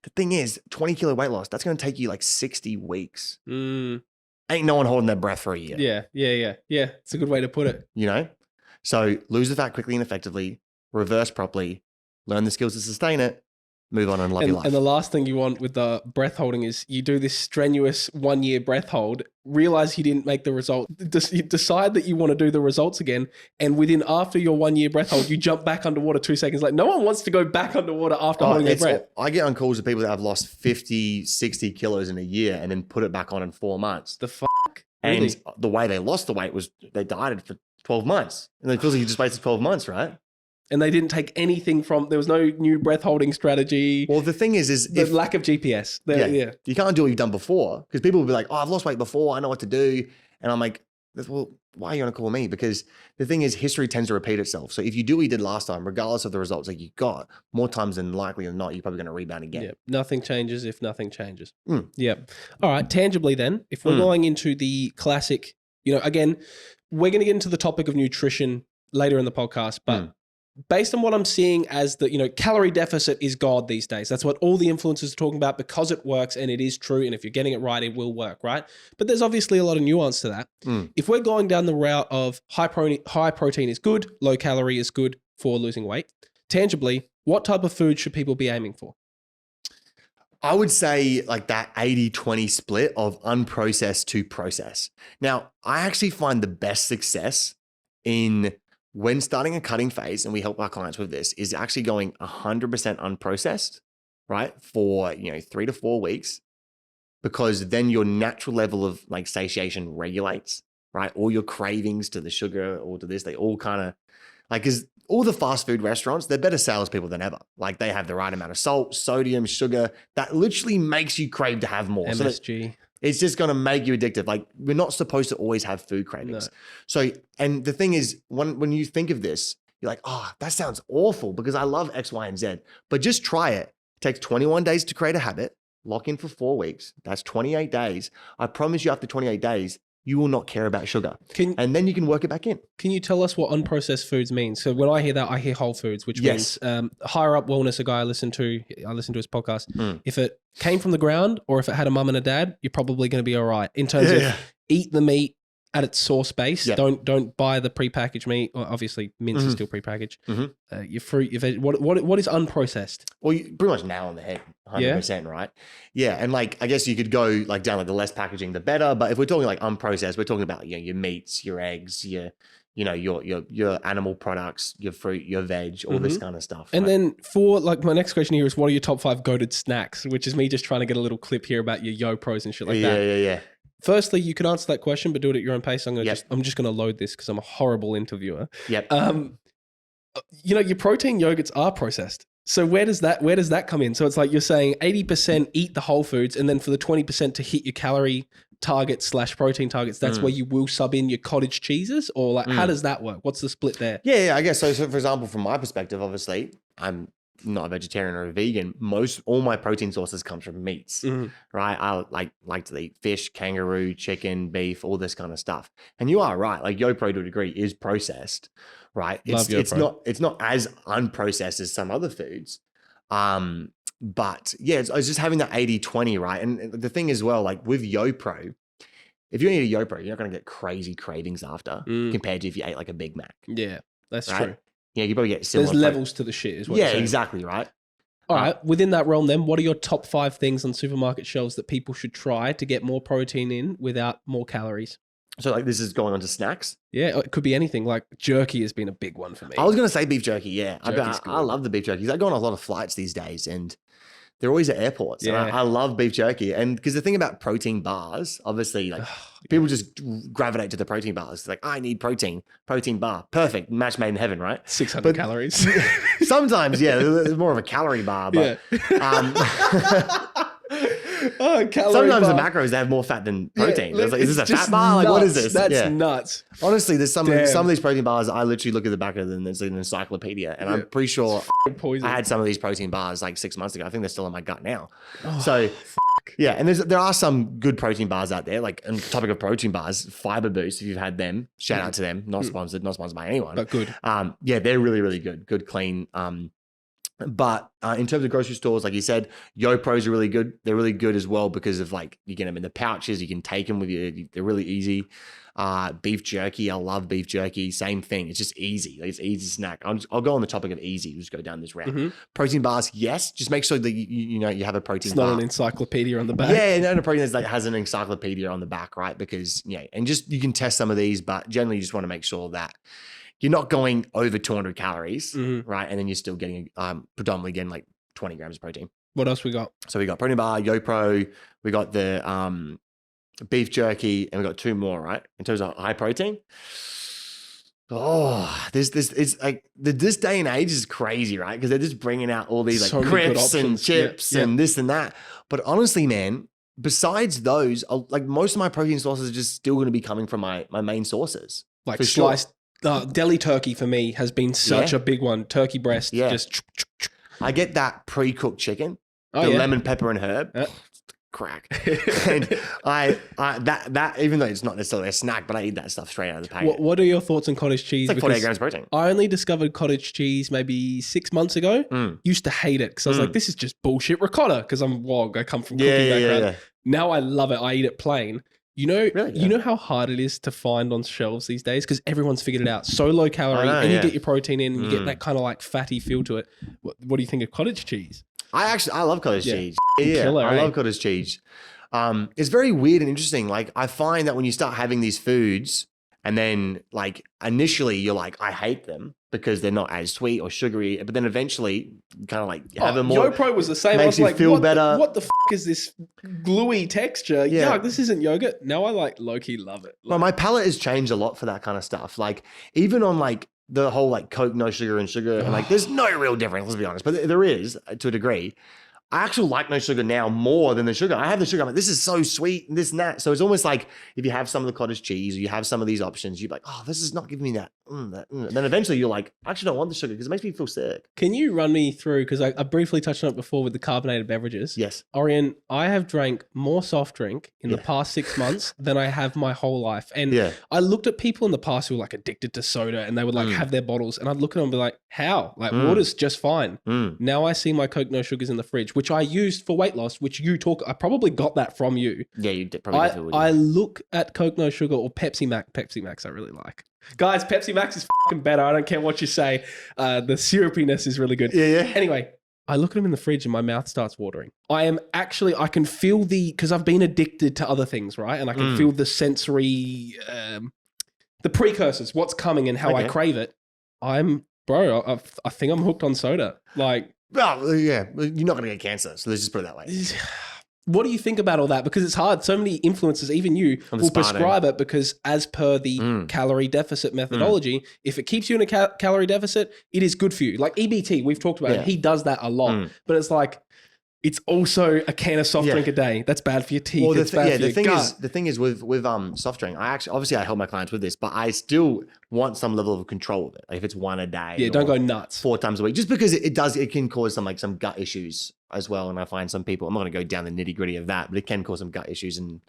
The thing is, 20 kilo weight loss, that's going to take you like 60 weeks. Ain't no one holding their breath for a year. Yeah. It's a good way to put it. You know? So lose the fat quickly and effectively, reverse properly, learn the skills to sustain it, move on and love your life. And the last thing you want with the breath holding is you do this strenuous 1 year breath hold, realize you didn't make the result, you decide that you want to do the results again. And after your 1 year breath hold, you jump back underwater 2 seconds. Like no one wants to go back underwater after holding their breath. I get on calls with people that have lost 50, 60 kilos in a year and then put it back on in 4 months. The fuck? And Really? the way they lost the weight was they dieted for 12 months. And it feels like you just wasted 12 months, right? And they didn't take anything there was no new breath holding strategy. Well, the thing is the lack of GPS. You can't do what you've done before, because people will be like, oh, I've lost weight before, I know what to do. And I'm like, well, why are you going to call me? Because the thing is, history tends to repeat itself. So if you do what you did last time, regardless of the results that you got, more times than likely or not, you're probably going to rebound again. Yeah. Nothing changes if nothing changes. Yeah. All right. Tangibly then, if we're going into the classic, again, we're going to get into the topic of nutrition later in the podcast, but based on what I'm seeing as the, calorie deficit is God these days. That's what all the influencers are talking about because it works and it is true. And if you're getting it right, it will work, right? But there's obviously a lot of nuance to that. If we're going down the route of high protein is good, low calorie is good for losing weight, tangibly, what type of food should people be aiming for? I would say like that 80-20 split of unprocessed to processed. Now, I actually find the best success when starting a cutting phase, and we help our clients with this, is actually going 100% unprocessed, right? For, 3 to 4 weeks, because then your natural level of like satiation regulates, right? All your cravings to the sugar or to this, they all kind of like, because all the fast food restaurants, they're better salespeople than ever. Like they have the right amount of salt, sodium, sugar that literally makes you crave to have more. MSG. It's just going to make you addictive. Like we're not supposed to always have food cravings. No. So, and the thing is, when you think of this, you're like, oh, that sounds awful because I love X, Y, and Z. But just try it. It takes 21 days to create a habit. Lock in for 4 weeks. That's 28 days. I promise you after 28 days, you will not care about sugar. And then you can work it back in. Can you tell us what unprocessed foods mean? So when I hear that, I hear whole foods, which means Higher Up Wellness, a guy I listen to his podcast. If it came from the ground or if it had a mum and a dad, you're probably going to be all right in terms of eat the meat at its source base. Don't buy the prepackaged meat. Well, obviously, mince is still prepackaged. Your fruit, your veg. What is unprocessed? Well, you pretty much nail on the head, 100%, right? Yeah, and like I guess you could go like down like the less packaging, the better. But if we're talking like unprocessed, we're talking about your meats, your eggs, your animal products, your fruit, your veg, all this kind of stuff. And then for like my next question here is, what are your top 5 goated snacks? Which is me just trying to get a little clip here about your Yo Pros and shit like that. Yeah. Firstly, you can answer that question, but do it at your own pace. I'm just going to load this because I'm a horrible interviewer. Yep. Your protein yogurts are processed. So where does that come in? So it's like you're saying 80% eat the whole foods, and then for the 20% to hit your calorie targets / protein targets, that's where you will sub in your cottage cheeses, or like how does that work? What's the split there? Yeah, I guess so. So for example, from my perspective, obviously, I'm not a vegetarian or a vegan. All my protein sources comes from meats, right? I like to eat fish, kangaroo, chicken, beef, all this kind of stuff. And you are right. Like YoPro to a degree is processed, right? It's not as unprocessed as some other foods. But yeah, I was just having that 80-20, right? And the thing as well, like with YoPro, if you eat a YoPro, you're not going to get crazy cravings after compared to if you ate like a Big Mac. Yeah, that's true. Yeah, you probably get similar. There's levels to the shit as well. Yeah, exactly, right? All right. Within that realm then, what are your top 5 things on supermarket shelves that people should try to get more protein in without more calories? So like this is going on to snacks? Yeah, it could be anything. Like jerky has been a big one for me. I was going to say beef jerky, yeah. I love the beef jerky. I go on a lot of flights these days, and they're always at airports. Yeah. And I love beef jerky. And because the thing about protein bars, obviously, like people just gravitate to the protein bars. It's like, I need protein bar. Perfect. Match made in heaven, right? 600 calories. Sometimes, yeah, there's more of a calorie bar. But Calorie sometimes bar. the macros, they have more fat than protein. Yeah, It's like, is this a just fat bar? Like, what is this? That's nuts. Honestly, there's some Damn. of these protein bars, I literally look at the back of them, there's an encyclopedia. And I'm pretty sure Poison. I had some of these protein bars like 6 months ago. I think they're still in my gut now. Yeah, and there are some good protein bars out there. Like on the topic of protein bars, Fiber Boost, if you've had them, shout out to them. Not sponsored by anyone. But good. Yeah, they're really, really good. Good, clean. But in terms of grocery stores, like you said, Yo Pros are really good. They're really good as well because of like, you get them in the pouches, you can take them with you. They're really easy. Beef jerky, I love beef jerky. Same thing. It's just easy. Like, it's easy snack. I'll go on the topic of easy. We'll just go down this route. Protein bars, yes. Just make sure that you know you have a protein bar. It's not an encyclopedia on the back. Yeah, no, protein that has an encyclopedia on the back, right? Because and just you can test some of these, but generally you just want to make sure that you're not going over 200 calories, right? And then you're still getting predominantly getting like 20 grams of protein. What else we got? So we got protein bar, Yo Pro, we got the beef jerky, and we got 2 more, right? In terms of high protein. Oh, it's like this day and age is crazy, right? Because they're just bringing out all these like So many good crisps and options. chips and this and that. But honestly, man, besides those, like most of my protein sources are just still going to be coming from my main sources. Like For sure. sliced deli turkey for me has been such a big one. Turkey breast. Yeah. Just I get that pre-cooked chicken, Oh, the yeah. lemon, pepper, and herb. Crack. And I that even though it's not necessarily a snack, but I eat that stuff straight out of the packet. What are your thoughts on cottage cheese? It's like 48 Because grams of protein. I only discovered cottage cheese maybe 6 months ago. Used to hate it because I was like, this is just bullshit ricotta because I'm wog. I come from cooking background. Now I love it. I eat it plain. You know, you know how hard it is to find on shelves these days because everyone's figured it out. So low calorie, and you get your protein in, and you get that kind of like fatty feel to it. What do you think of cottage cheese? I love cottage cheese. Yeah, Killer, I eh? love cottage cheese. It's very weird and interesting. Like I find that when you start having these foods, and then like initially you're like, I hate them because they're not as sweet or sugary, but then eventually you kind of like have them more. Yo Pro was the same. I makes was you like, feel what better. What the is this gluey texture? Yeah. Yuck, this isn't yogurt. Now I like low-key love it. Well, my palate has changed a lot for that kind of stuff. Like even on like the whole like Coke, no sugar and sugar, and like there's no real difference, let's be honest, but there is to a degree. I actually like no sugar now more than the sugar. I have the sugar. I'm like, this is so sweet and this and that. So it's almost like if you have some of the cottage cheese or you have some of these options, you're like, oh, this is not giving me that. And then eventually you're like, I actually don't want the sugar because it makes me feel sick. Can you run me through, because I briefly touched on it before with the carbonated beverages. Yes. Orion, I have drank more soft drink in the past 6 months than I have my whole life. And I looked at people in the past who were like addicted to soda and they would like have their bottles and I'd look at them and be like, how? Like water's just fine. Now I see my Coke no sugars in the fridge, which I used for weight loss, which I probably got that from you. Yeah, you probably would. I look at Coke no sugar or Pepsi Max. Pepsi Max I really like. Guys, Pepsi Max is fucking better. I don't care what you say. The syrupiness is really good. Yeah. Anyway, I look at them in the fridge and my mouth starts watering. I can feel because I've been addicted to other things, right? And I can feel the sensory, the precursors, what's coming and how I crave it. I think I'm hooked on soda. Like, well, yeah, you're not going to get cancer. So let's just put it that way. What do you think about all that? Because it's hard. So many influencers, even you, will prescribe it because as per the calorie deficit methodology, if it keeps you in a calorie deficit, it is good for you. Like EBT, we've talked about it. He does that a lot. But it's like, it's also a can of soft drink a day. That's bad for your teeth. Well, the thing is with soft drink, I help my clients with this, but I still want some level of control of it. Like if it's one a day. Yeah, don't go nuts. 4 times a week. Just because it can cause some gut issues as well. And I find some people, I'm not going to go down the nitty gritty of that, but it can cause some gut issues and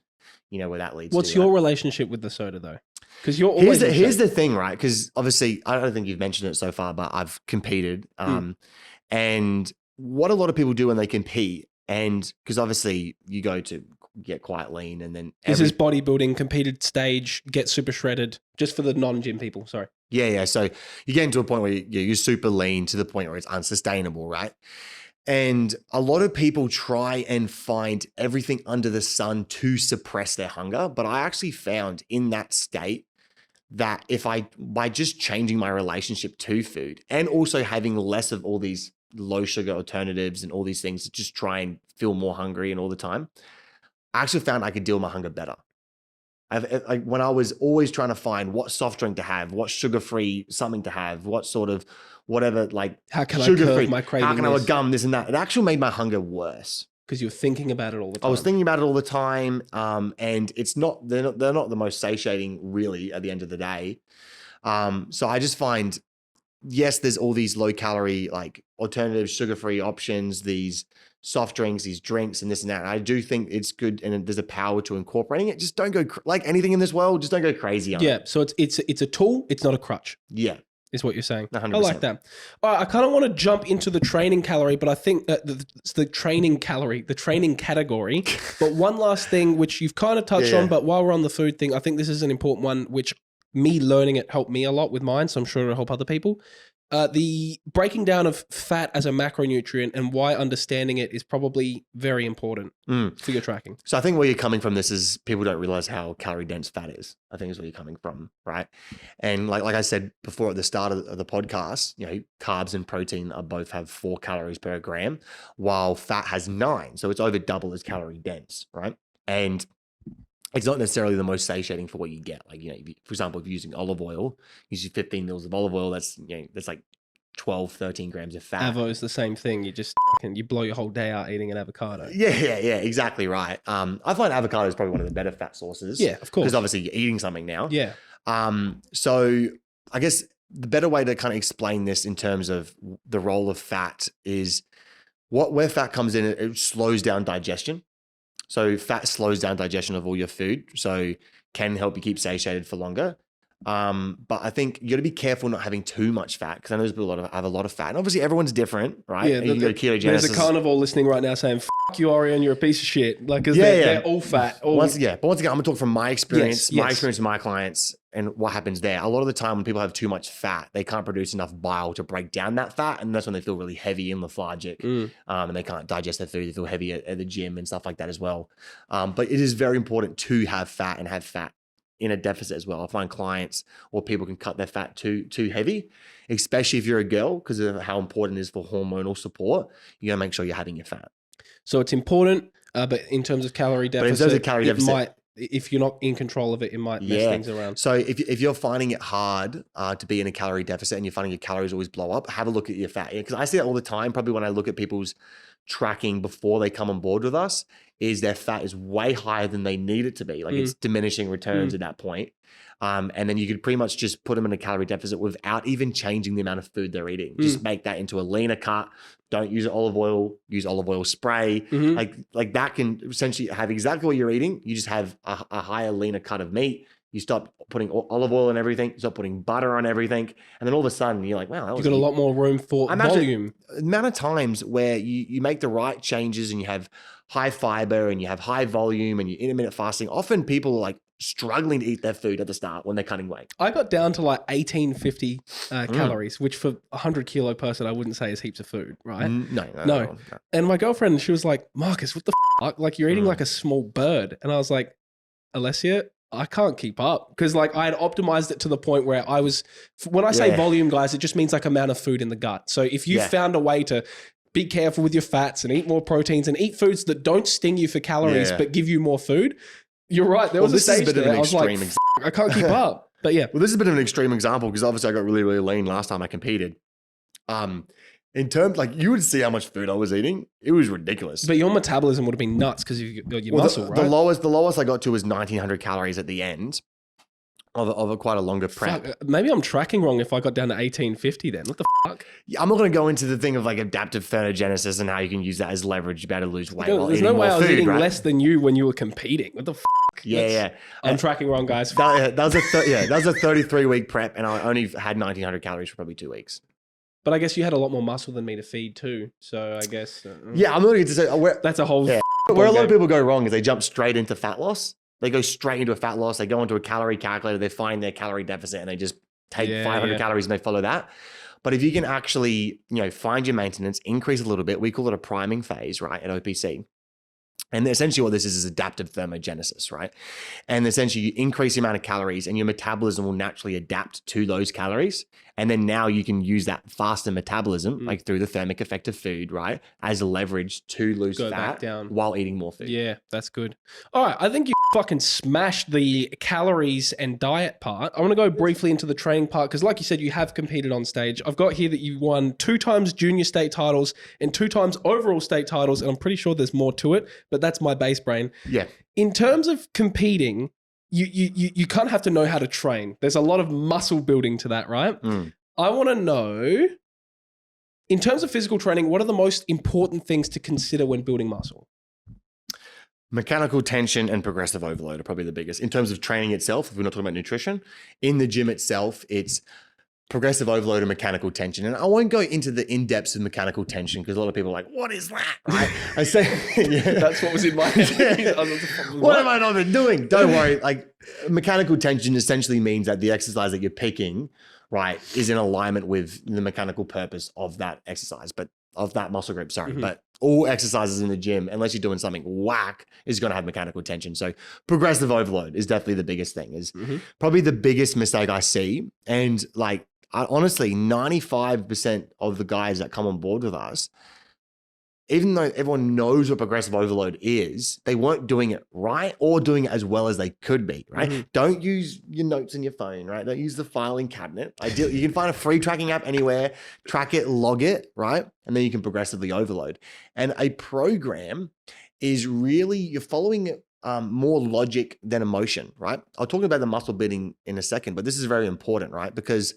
you know where that leads to. What's your relationship with the soda though? Because you're always here's the thing, right? Because obviously, I don't think you've mentioned it so far, but I've competed. And what a lot of people do when they compete, and because obviously you go to get quite lean and then this is bodybuilding, competed stage, get super shredded, just for the non-gym people, sorry. Yeah. So you get into a point where you're super lean to the point where it's unsustainable, right? And a lot of people try and find everything under the sun to suppress their hunger. But I actually found in that state, that by just changing my relationship to food and also having less of all these low sugar alternatives and all these things to just try and feel more hungry and all the time, I actually found I could deal with my hunger better. When I was always trying to find what soft drink to have, what sugar-free something to have, what sort of whatever, like How can I sugar-free, curb my craving? how can I gum this and that? It actually made my hunger worse. Because you're thinking about it all the time. I was thinking about it all the time, and it's not they're not the most satiating really at the end of the day. So I just find, yes, there's all these low calorie like alternative sugar-free options, these soft drinks, these drinks, and this and that. And I do think it's good, and there's a power to incorporating it. Just don't go like anything in this world. Just don't go crazy on it. Yeah. So it's a tool. It's not a crutch. Yeah. Is what you're saying. 100%. I like that. All right, I kind of want to jump into the training calorie, but I think it's the training category. But one last thing, which you've kind of touched on, but while we're on the food thing, I think this is an important one, which me learning it helped me a lot with mine, so I'm sure it'll help other people. The breaking down of fat as a macronutrient and why understanding it is probably very important for your tracking. So I think where you're coming from this is people don't realize how calorie dense fat is. I think is where you're coming from, right? And like I said before at the start of the podcast, you know, carbs and protein both have 4 calories per gram, while fat has 9. So it's over double as calorie dense, right? And it's not necessarily the most satiating for what you get. Like, you know, for example, if you're using olive oil, using 15 mils of olive oil, that's like 12, 13 grams of fat. Avo is the same thing. You just you blow your whole day out eating an avocado. Yeah, exactly right. I find avocado is probably one of the better fat sources. Yeah, of course. Because obviously you're eating something now. Yeah. So I guess the better way to kind of explain this in terms of the role of fat is where fat comes in, it slows down digestion. So fat slows down digestion of all your food, so can help you keep satiated for longer. But I think you got to be careful not having too much fat, because I know there's people have a lot of fat, and obviously everyone's different, right? Yeah, you go ketogenesis. There's a carnivore listening right now saying, "Fuck you, Orion, you're a piece of shit." Like, because they're all fat. But once again, I'm gonna talk from my experience, Yes. With my clients, and what happens there. A lot of the time, when people have too much fat, they can't produce enough bile to break down that fat, and that's when they feel really heavy and lethargic, and they can't digest their food. They feel heavy at the gym and stuff like that as well. But it is very important to have fat and have fat in a deficit as well. I find clients or people can cut their fat too heavy, especially if you're a girl, because of how important it is for hormonal support. You gotta make sure you're having your fat. So it's important, but in terms of calorie deficit, if you're not in control of it, it might mess things around. So if you're finding it hard to be in a calorie deficit and you're finding your calories always blow up, have a look at your fat. Because I see that all the time, probably when I look at people's tracking before they come on board with us, is their fat is way higher than they need it to be. Like it's diminishing returns at that point. And then you could pretty much just put them in a calorie deficit without even changing the amount of food they're eating. Just make that into a leaner cut. Don't use olive oil, use olive oil spray. Like that can essentially have exactly what you're eating. You just have a higher, leaner cut of meat. You stop putting olive oil on everything, you stop putting butter on everything. And then all of a sudden you're like, wow, you've got a lot more room for volume. The amount of times where you make the right changes and you have high fiber and you have high volume and you're intermittent fasting, often people are like struggling to eat their food at the start when they're cutting weight. I got down to like 1850 calories, which for a 100-kilo person, I wouldn't say is heaps of food, right? No. And my girlfriend, she was like, Marcus, what the fuck? Like you're eating like a small bird. And I was like, Alessia, I can't keep up, because like I had optimized it to the point where I was, when I say volume, guys, it just means like amount of food in the gut. So if you found a way to be careful with your fats and eat more proteins and eat foods that don't sting you for calories, but give you more food, you're right. There was a stage there. I was like, I can't keep up. But yeah. Well, this is a bit of an extreme example, because obviously I got really, really lean last time I competed. In terms, like you would see how much food I was eating. It was ridiculous. But your metabolism would have been nuts because you've got your muscle, right? The lowest I got to was 1900 calories at the end of a quite a longer prep. Fuck, maybe I'm tracking wrong if I got down to 1850 then. What the fuck? Yeah, I'm not going to go into the thing of like adaptive thermogenesis and how you can use that as leverage to be able to lose weight. There's no way I was eating less than you when you were competing. What the fuck? Yeah. I'm tracking wrong, guys. That was a 33-week prep, and I only had 1900 calories for probably 2 weeks. But I guess you had a lot more muscle than me to feed too. So I guess. Yeah, I'm not going to say that's a whole. Yeah. Where a lot of people go wrong is they jump straight into fat loss. They go straight into a fat loss. They go into a calorie calculator. They find their calorie deficit and they just take 500 calories and they follow that. But if you can actually, find your maintenance, increase a little bit. We call it a priming phase, right? At OPC. And essentially what this is adaptive thermogenesis, right? And essentially you increase the amount of calories and your metabolism will naturally adapt to those calories. And then now you can use that faster metabolism, like through the thermic effect of food, right? As leverage to lose fat while eating more food. Yeah, that's good. All right, I think you fucking smashed the calories and diet part. I want to go briefly into the training part because like you said, you have competed on stage. I've got here that you won 2 times junior state titles and 2 times overall state titles. And I'm pretty sure there's more to it, but that's my base brain. Yeah. In terms of competing, you kind of have to know how to train. There's a lot of muscle building to that, right? I want to know, in terms of physical training, what are the most important things to consider when building muscle? Mechanical tension and progressive overload are probably the biggest. In terms of training itself, if we're not talking about nutrition, in the gym itself, it's progressive overload and mechanical tension. And I won't go into the in-depths of mechanical tension because a lot of people are like, what is that? Right? I say, yeah, that's what was in my head. What am I not been doing? Don't worry. Like mechanical tension essentially means that the exercise that you're picking, right, is in alignment with the mechanical purpose of that exercise, but of that muscle group, sorry. But all exercises in the gym, unless you're doing something whack, is going to have mechanical tension. So progressive overload is definitely the biggest thing, is probably the biggest mistake I see. And like, honestly, 95% of the guys that come on board with us, even though everyone knows what progressive overload is, they weren't doing it right or doing it as well as they could be, right? Don't use your notes in your phone, right? Don't use the filing cabinet. You can find a free tracking app anywhere, track it, log it, right? And then you can progressively overload. And a program is really, you're following more logic than emotion, right? I'll talk about the muscle building in a second, but this is very important, right? Because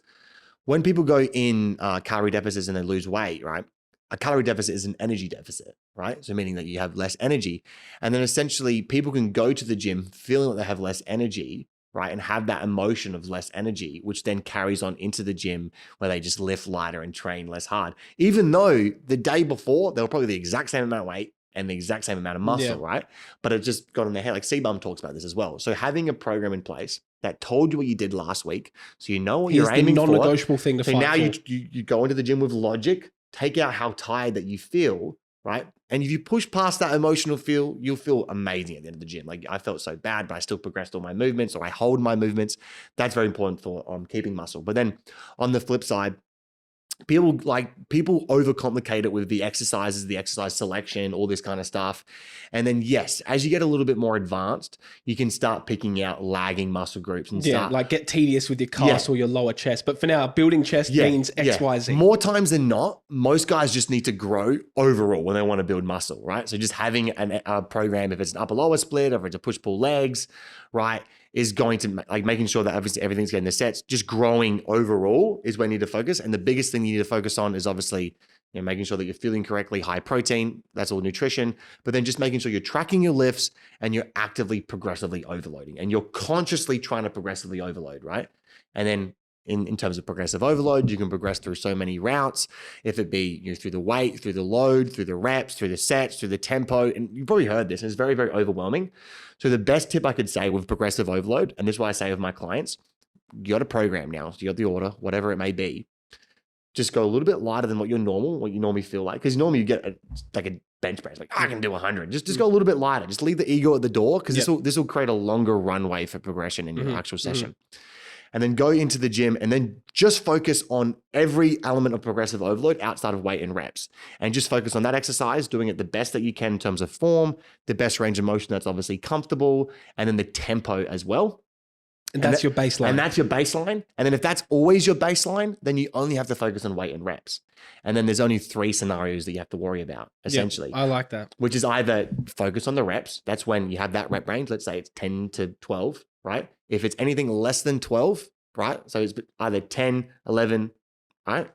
when people go in calorie deficits and they lose weight, right? A calorie deficit is an energy deficit, right? So meaning that you have less energy. And then essentially people can go to the gym feeling like they have less energy, right? And have that emotion of less energy, which then carries on into the gym where they just lift lighter and train less hard. Even though the day before, they were probably the exact same amount of weight and the exact same amount of muscle, right? But it just got in their head. Like C-Bum talks about this as well. So having a program in place that told you what you did last week, so you know what you're aiming for. Non-negotiable thing to fight for. So now you go into the gym with logic, take out how tired that you feel, right? And if you push past that emotional feel, you'll feel amazing at the end of the gym. Like I felt so bad, but I still progressed all my movements, or I hold my movements. That's very important for keeping muscle. But then on the flip side, people overcomplicate it with the exercises, the exercise selection, all this kind of stuff. And then yes, as you get a little bit more advanced, you can start picking out lagging muscle groups and start like get tedious with your calves or your lower chest. But for now, building chest means X, Y, Z. More times than not, most guys just need to grow overall when they want to build muscle, right? So just having a program, if it's an upper lower split, or if it's a push pull legs, right, is going to like making sure that everything's getting the sets. Just growing overall is where you need to focus. And the biggest thing you need to focus on is obviously, you know, making sure that you're feeling correctly, high protein, that's all nutrition, but then just making sure you're tracking your lifts and you're actively progressively overloading and you're consciously trying to progressively overload, right? And then in terms of progressive overload, you can progress through so many routes, if it be through the weight, through the load, through the reps, through the sets, through the tempo. And you've probably heard this, and it's very, very overwhelming. So the best tip I could say with progressive overload, and this is what I say with my clients, you got a program now, so you got the order, whatever it may be, just go a little bit lighter than what you normally feel like. Because normally you get a bench press, like I can do 100. Just go a little bit lighter. Just leave the ego at the door, because this will create a longer runway for progression in your actual session. And then go into the gym and then just focus on every element of progressive overload outside of weight and reps. And just focus on that exercise, doing it the best that you can in terms of form, the best range of motion that's obviously comfortable, and then the tempo as well. And that's your baseline. And that's your baseline. And then if that's always your baseline, then you only have to focus on weight and reps. And then there's only 3 scenarios that you have to worry about, essentially. I like that. Which is either focus on the reps. That's when you have that rep range. Let's say it's 10 to 12, right? If it's anything less than 12, right? So it's either 10, 11, right?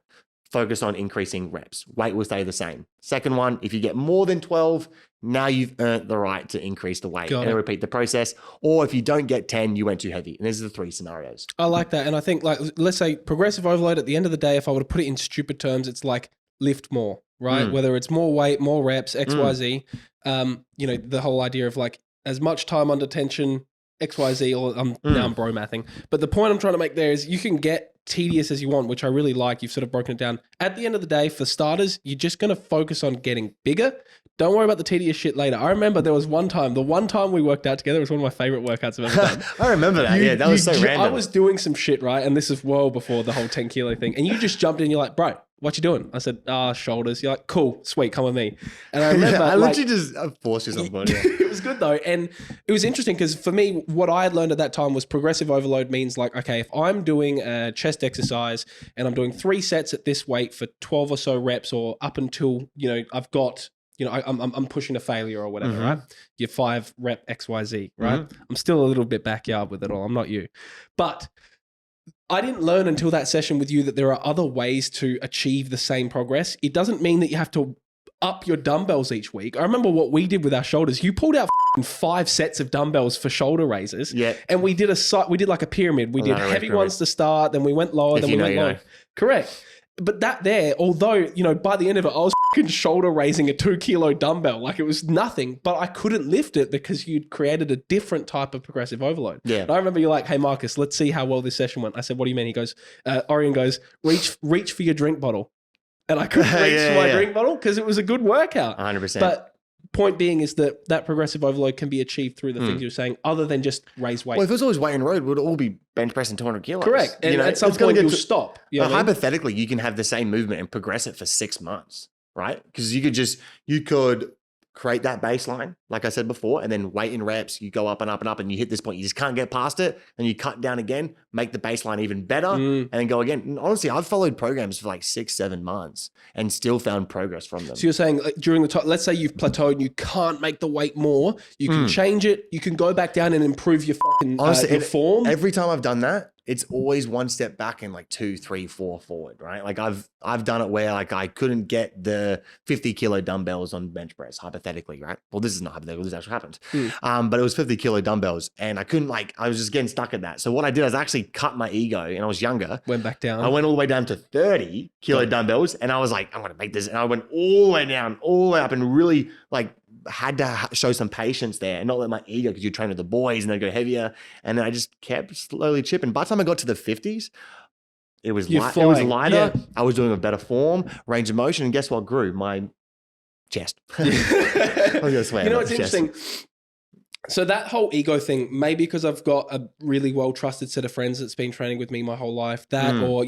Focus on increasing reps. Weight will stay the same. Second one, if you get more than 12, now you've earned the right to increase the weight and repeat the process. Or if you don't get 10, you went too heavy. And these are the 3 scenarios. I like that. And I think, like, let's say progressive overload, at the end of the day, if I were to put it in stupid terms, it's like lift more, right? Whether it's more weight, more reps, X, Y, Z. The whole idea of like as much time under tension, X, Y, Z, or now I'm bro-mathing. But the point I'm trying to make there is you can get tedious as you want, which I really like. You've sort of broken it down. At the end of the day, for starters, you're just going to focus on getting bigger. Don't worry about the tedious shit later. I remember there was the one time we worked out together was one of my favorite workouts I've ever done. I remember that. That was so random. I was doing some shit, right? And this is well before the whole 10 kilo thing. And you just jumped in, you're like, bro, what you doing? I said, shoulders. You're like, cool, sweet, come with me. And I remember I literally just forced you something. It was good though. And it was interesting because for me, what I had learned at that time was progressive overload means like, okay, if I'm doing a chest exercise and I'm doing 3 sets at this weight for 12 or so reps, or up until, I've got, I'm pushing a failure or whatever, right? Your 5 rep XYZ, right? I'm still a little bit backyard with it all. I'm not you. But I didn't learn until that session with you that there are other ways to achieve the same progress. It doesn't mean that you have to up your dumbbells each week. I remember what we did with our shoulders. You pulled out 5 sets of dumbbells for shoulder raises. Yeah. And we did like a pyramid. We did heavy ones to start, then we went lower, then we went lower. Correct. But that there, although, by the end of it, I was shoulder raising a 2 kilo dumbbell. Like it was nothing, but I couldn't lift it because you'd created a different type of progressive overload. Yeah. And I remember you're like, hey, Marcus, let's see how well this session went. I said, what do you mean? He goes, Orion goes, reach for your drink bottle. And I couldn't reach for my drink bottle because it was a good workout. 100%. But point being is that progressive overload can be achieved through the things you're saying, other than just raise weight. Well, if it was always weight and road, it would all be bench pressing 200 kilos. Correct. And at some point you'll stop. Hypothetically, you can have the same movement and progress it for 6 months, right? Because you could create that baseline, like I said before, and then weight in reps, you go up and up and up, and you hit this point, you just can't get past it, and you cut down again, make the baseline even better, and then go again. And honestly, I've followed programs for like 6-7 months and still found progress from them. So you're saying like, during the time, let's say you've plateaued and you can't make the weight more, you can change it, you can go back down and improve your fucking your form. Every time I've done that, it's always 1 step back and like 2, 3, 4 forward, right? Like I've done it where like I couldn't get the 50 kilo dumbbells on bench press, hypothetically, right? Well, this is not hypothetical, this actually happened. But it was 50 kilo dumbbells and I couldn't I was just getting stuck at that. So what I did is I actually cut my ego, and I was younger. Went back down. I went all the way down to 30 kilo dumbbells, and I was like, I'm going to make this. And I went all the way down, all the way up, and really had to show some patience there and not let my ego, because you train with the boys and they go heavier. And then I just kept slowly chipping. By the time I got to the 50s, it was lighter. Yeah. I was doing a better form, range of motion. And guess what grew? My chest. I was going to swear. It's interesting. So that whole ego thing, maybe because I've got a really well-trusted set of friends that's been training with me my whole life, or,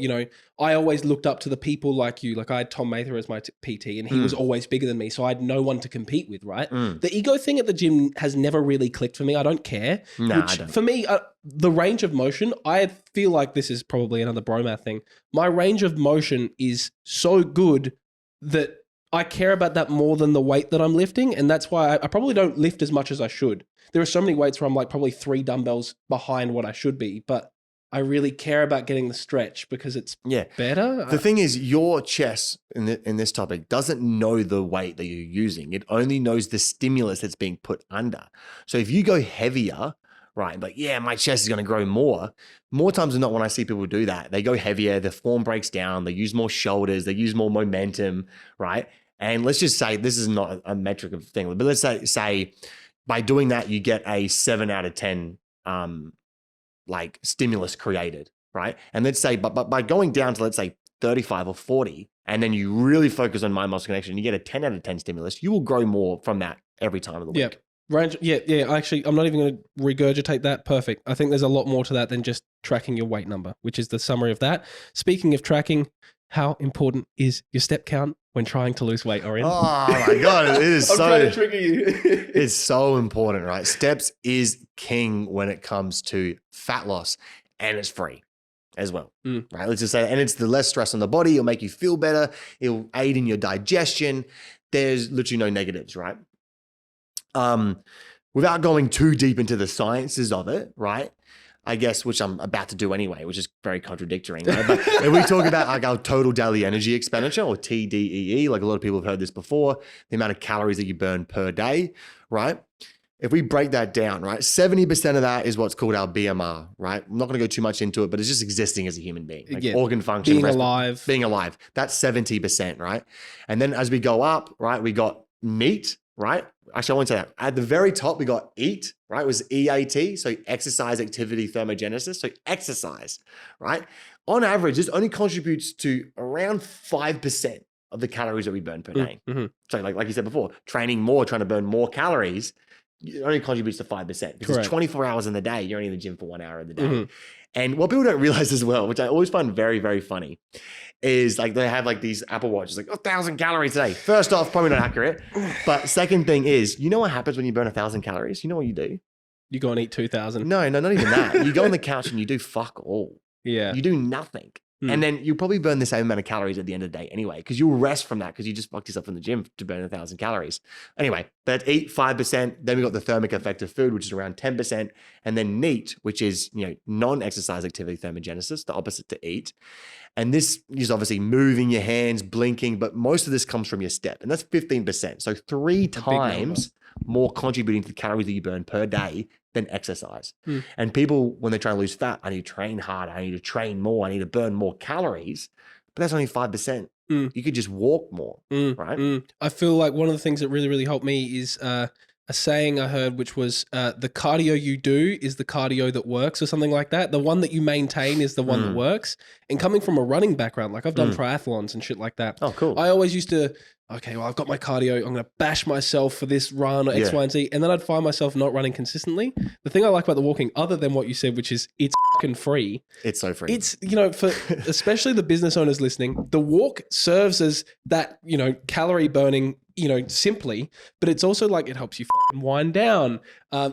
I always looked up to the people like you. Like I had Tom Mather as my PT, and he was always bigger than me. So I had no one to compete with, right? The ego thing at the gym has never really clicked for me. I don't care. No, I don't. For me, the range of motion, I feel like this is probably another bromath thing. My range of motion is so good that I care about that more than the weight that I'm lifting. And that's why I probably don't lift as much as I should. There are so many weights where I'm like probably 3 dumbbells behind what I should be, but I really care about getting the stretch because it's better. The thing is, your chest in this topic doesn't know the weight that you're using. It only knows the stimulus that's being put under. So if you go heavier, right, like, my chest is going to grow more times than not when I see people do that, they go heavier, the form breaks down, they use more shoulders, they use more momentum, right? And let's just say, this is not a metric of thing, but let's say by doing that, you get a 7 out of 10 stimulus created, right? And let's say, but by going down to, let's say 35 or 40, and then you really focus on mind muscle connection, you get a 10 out of 10 stimulus, you will grow more from that every time of the week. Range, actually, I'm not even going to regurgitate that. Perfect. I think there's a lot more to that than just tracking your weight number, which is the summary of that. Speaking of tracking, how important is your step count when trying to lose weight, Orion? Oh my God, it is I'm trying to trigger you. It's so important, right? Steps is king when it comes to fat loss, and it's free as well, right? Let's just say, and it's the less stress on the body. It'll make you feel better. It'll aid in your digestion. There's literally no negatives, right? Without going too deep into the sciences of it, right? I guess, which I'm about to do anyway, which is very contradictory. Right? But if we talk about like our total daily energy expenditure, or TDEE, like a lot of people have heard this before, the amount of calories that you burn per day, right? If we break that down, right, 70% of that is what's called our BMR, right? I'm not going to go too much into it, but it's just existing as a human being, like organ function, being alive. That's 70%, right? And then as we go up, right, we got NEAT, right? Actually, I won't say that. At the very top, we got EAT, right? It was EAT, so exercise, activity, thermogenesis. So exercise, right? On average, this only contributes to around 5% of the calories that we burn per day. Mm-hmm. So like you said before, training more, trying to burn more calories, it only contributes to 5% because it's 24 hours in the day. You're only in the gym for 1 hour in the day. Mm-hmm. And what people don't realize as well, which I always find very, very funny, is like they have like these Apple Watches, like 1,000 calories a day. First off, probably not accurate. But second thing is, you know what happens when you burn 1,000 calories? You know what you do? You go and eat 2,000. No, not even that. You go on the couch and you do fuck all. Yeah. You do nothing. And then you probably burn the same amount of calories at the end of the day anyway, because you'll rest from that because you just fucked yourself in the gym to burn 1,000 calories. Anyway, but eat 5%. Then we got the thermic effect of food, which is around 10%. And then NEAT, which is, non-exercise activity thermogenesis, the opposite to eat. And this is obviously moving your hands, blinking, but most of this comes from your step. And that's 15%. So 3 times more contributing to the calories that you burn per day than exercise. And people, when they're trying to lose fat, I need to train harder, I need to train more, I need to burn more calories, but that's only 5%. You could just walk more, right? I feel like one of the things that really, really helped me is a saying I heard, which was the cardio you do is the cardio that works, or something like that. The one that you maintain is the one that works. And coming from a running background, like I've done triathlons and shit like that. Oh, cool. I always used to, okay, well, I've got my cardio. I'm going to bash myself for this run or X, Y, and Z. And then I'd find myself not running consistently. The thing I like about the walking, other than what you said, which is it's fucking free. It's so free. It's, for especially the business owners listening, the walk serves as that, calorie burning, simply, but it's also like it helps you fucking wind down.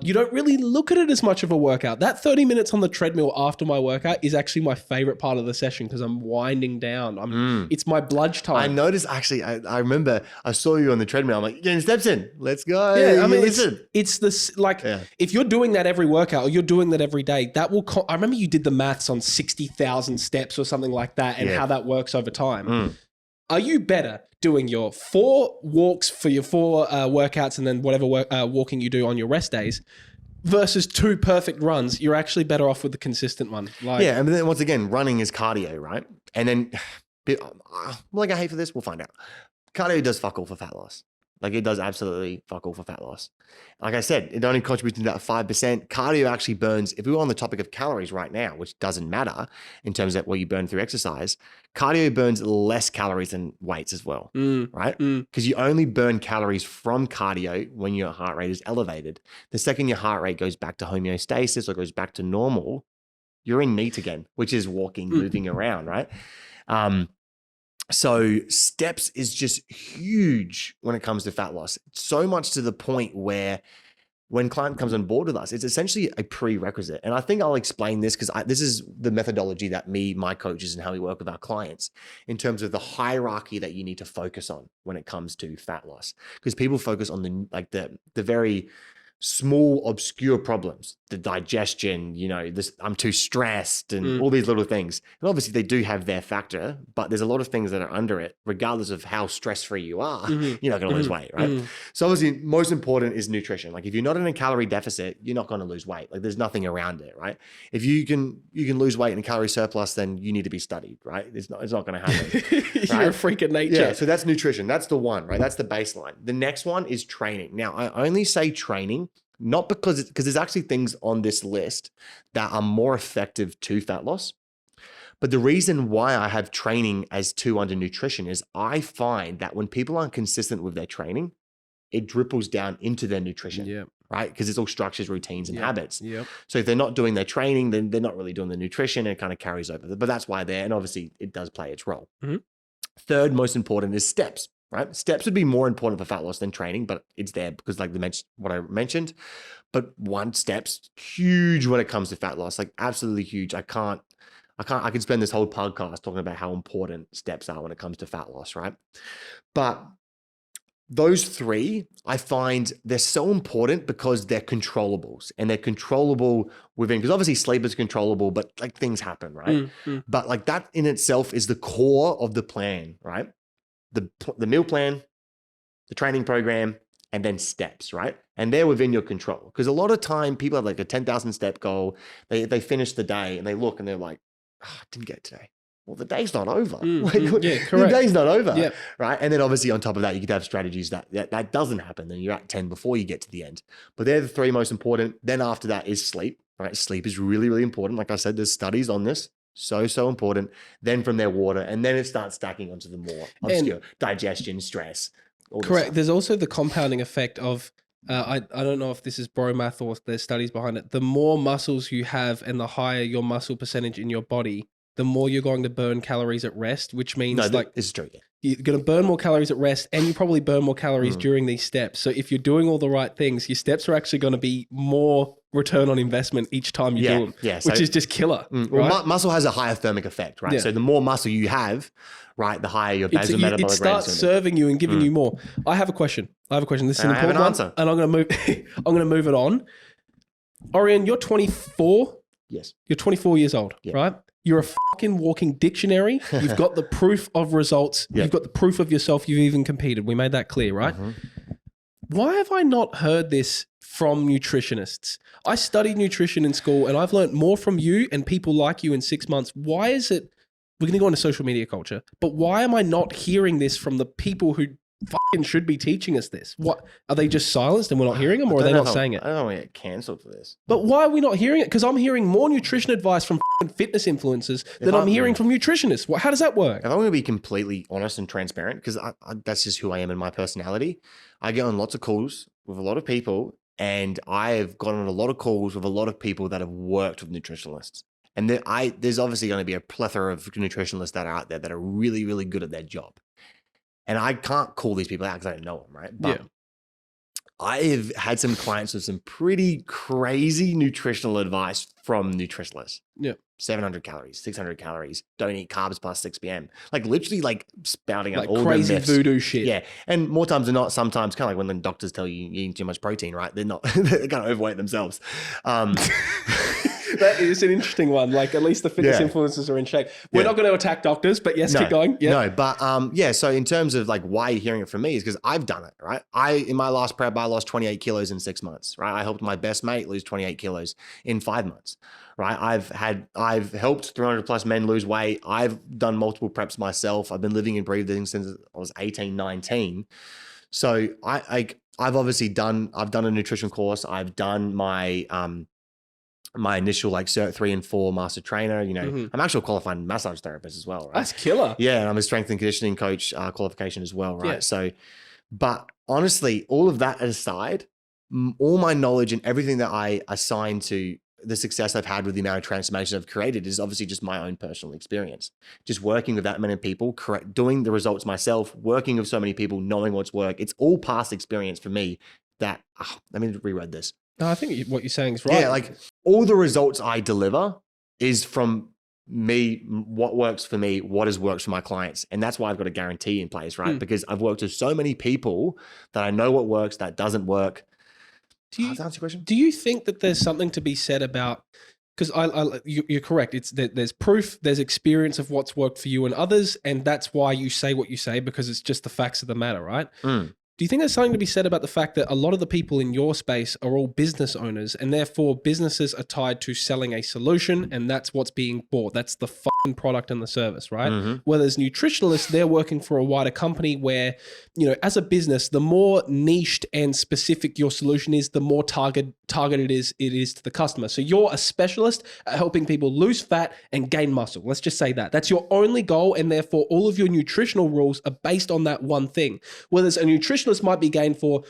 You don't really look at it as much of a workout. That 30 minutes on the treadmill after my workout is actually my favorite part of the session because I'm winding down. It's my bludge time. I noticed actually, I remember I saw you on the treadmill. I'm like, getting steps in. Let's go. Yeah, I mean, listen. it's this if you're doing that every workout or you're doing that every day, that will. I remember you did the maths on 60,000 steps or something like that, and how that works over time. Are you better doing your 4 walks for your 4 workouts and then whatever walking you do on your rest days versus 2 perfect runs? You're actually better off with the consistent one. And then once again, running is cardio, right? And then, will I get hate for this? We'll find out. Cardio does fuck all for fat loss. Like it does absolutely fuck all for fat loss. Like I said, it only contributes to that 5%. Cardio actually burns, if we were on the topic of calories right now, which doesn't matter in terms of what you burn through exercise, cardio burns less calories than weights as well, right? Because you only burn calories from cardio when your heart rate is elevated. The second your heart rate goes back to homeostasis or goes back to normal, you're in NEAT again, which is walking, moving around, right? So steps is just huge when it comes to fat loss. So much to the point where when client comes on board with us, it's essentially a prerequisite. And I think I'll explain this because this is the methodology that my coaches and how we work with our clients in terms of the hierarchy that you need to focus on when it comes to fat loss. Because people focus on the very small, obscure problems, the digestion, I'm too stressed and all these little things. And obviously they do have their factor, but there's a lot of things that are under it, regardless of how stress-free you are, you're not going to lose weight, right? So obviously most important is nutrition. Like if you're not in a calorie deficit, you're not going to lose weight. Like there's nothing around it, right? If you can lose weight in a calorie surplus, then you need to be studied, right? It's not going to happen. Right? You're a freak of nature. Yeah, so that's nutrition. That's the one, right? That's the baseline. The next one is training. Now, I only say training not because there's actually things on this list that are more effective to fat loss. But the reason why I have training as 2 under nutrition is I find that when people aren't consistent with their training, it dripples down into their nutrition, right? Because it's all structures, routines, and habits. So if they're not doing their training, then they're not really doing the nutrition and it kind of carries over. But that's why and obviously it does play its role. Third most important is steps. Right? Steps would be more important for fat loss than training, but it's there because what I mentioned. But 1 step's huge when it comes to fat loss, like absolutely huge. I could spend this whole podcast talking about how important steps are when it comes to fat loss, right? But those 3, I find they're so important because they're controllables and they're controllable within, because obviously sleep is controllable, but like things happen, right? But like that in itself is the core of the plan, right? The meal plan, the training program, and then steps, right? And they're within your control. Because a lot of time people have like a 10,000 step goal. They finish the day and they look and they're like, I didn't get it today. Well, the day's not over. The day's not over, right? And then obviously on top of that, you could have strategies that doesn't happen. Then you're at 10 before you get to the end. But they're the 3 most important. Then after that is sleep, right? Sleep is really, really important. Like I said, there's studies on this. So important. Then from there, water. And then it starts stacking onto the more obscure digestion, stress. Correct. There's also the compounding effect of, I don't know if this is bro math or if there's studies behind it. The more muscles you have and the higher your muscle percentage in your body, the more you're going to burn calories at rest, which means this is true. You're going to burn more calories at rest, and you probably burn more calories during these steps. So if you're doing all the right things, your steps are actually going to be more return on investment each time you do them, which is just killer. Right? Well, muscle has a higher thermic effect, right? So the more muscle you have, right, the higher your basal metabolic rate. It starts serving you and giving you more. I have a question. This is an important answer. And I'm going to move. I'm going to move it on. Orion, you're 24. Yes. You're 24 years old, right? You're a fucking walking dictionary. You've got the proof of results. You've got the proof of yourself. You've even competed. We made that clear, right? Why have I not heard this from nutritionists? I studied nutrition in school and I've learned more from you and people like you in 6 months. Why is it, we're going to go into social media culture, but why am I not hearing this from the people who fucking should be teaching us this? What, are they just silenced and we're not hearing them, or are they not saying it? I don't want to get cancelled for this. But why are we not hearing it? Because I'm hearing more nutrition advice from fitness influencers than I'm hearing from nutritionists. How does that work? If I'm going to be completely honest and transparent, because that's just who I am in my personality, I get on lots of calls with a lot of people, and I've gotten on a lot of calls with a lot of people that have worked with nutritionalists. And there's obviously going to be a plethora of nutritionalists that are out there that are really, really good at their job. And I can't call these people out because I don't know them, right? But I've had some clients with some pretty crazy nutritional advice from nutritionists. 700 calories, 600 calories, don't eat carbs past 6 p.m. Like literally like spouting out all crazy the myths. voodoo shit. Yeah. And more times than not, sometimes kind of like when the doctors tell you you're eating too much protein, right? They're not, they're kind of overweight themselves. That is an interesting one. Like at least the fitness influencers are in shape. We're not going to attack doctors, but keep going. No, but so in terms of like why you're hearing it from me is because I've done it, right? In my last prep, I lost 28 kilos in 6 months, right? I helped my best mate lose 28 kilos in 5 months, right? I've helped 300 plus men lose weight. I've done multiple preps myself. I've been living and breathing since I was 18, 19. So I've obviously I've done a nutrition course. I've done my initial like Cert 3 and 4 master trainer, you know, I'm actually a qualified massage therapist as well, right? That's killer. Yeah. And I'm a strength and conditioning coach qualification as well, right? So, but honestly, all of that aside, all my knowledge and everything that I assign to the success I've had with the amount of transformation I've created is obviously just my own personal experience. Just working with that many people, doing the results myself, working with so many people, knowing what's worked. It's all past experience for me that, let me reread this. No, I think what you're saying is right. Yeah, like all the results I deliver is from me, what works for me, what has worked for my clients. And that's why I've got a guarantee in place, right? Because I've worked with so many people that I know what works, that doesn't work. Does that answer your question? Do you think that there's something to be said about, because you're correct, it's there's proof, there's experience of what's worked for you and others, and that's why you say what you say, because it's just the facts of the matter, right? Do you think there's something to be said about the fact that a lot of the people in your space are all business owners, and therefore businesses are tied to selling a solution, and that's what's being bought? That's the fucking product and the service, right? Whereas nutritionalists, they're working for a wider company where, you know, as a business, the more niched and specific your solution is, the more targeted it is to the customer. So you're a specialist at helping people lose fat and gain muscle. Let's just say that. That's your only goal, and therefore all of your nutritional rules are based on that one thing. Whereas a nutritionalist might be gained for,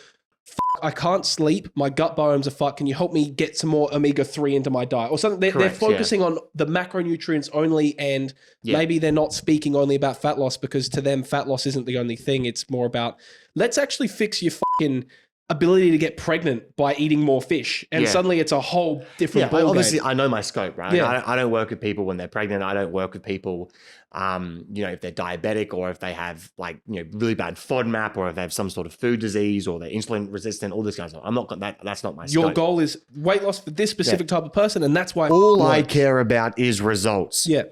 I can't sleep, my gut biomes are fucked, can you help me get some more omega-3 into my diet or something? They're focusing on the macronutrients only, and maybe they're not speaking only about fat loss, because to them fat loss isn't the only thing. It's more about, let's actually fix your fucking ability to get pregnant by eating more fish, and suddenly it's a whole different ball obviously game. I know my scope, right? I don't work with people when they're pregnant. I don't work with people you know, if they're diabetic, or if they have like, you know, really bad FODMAP, or if they have some sort of food disease, or they're insulin resistant, all this kind of stuff. I'm not that's not my scope. Your goal is weight loss for this specific type of person, and that's why all I care about is results. Yeah.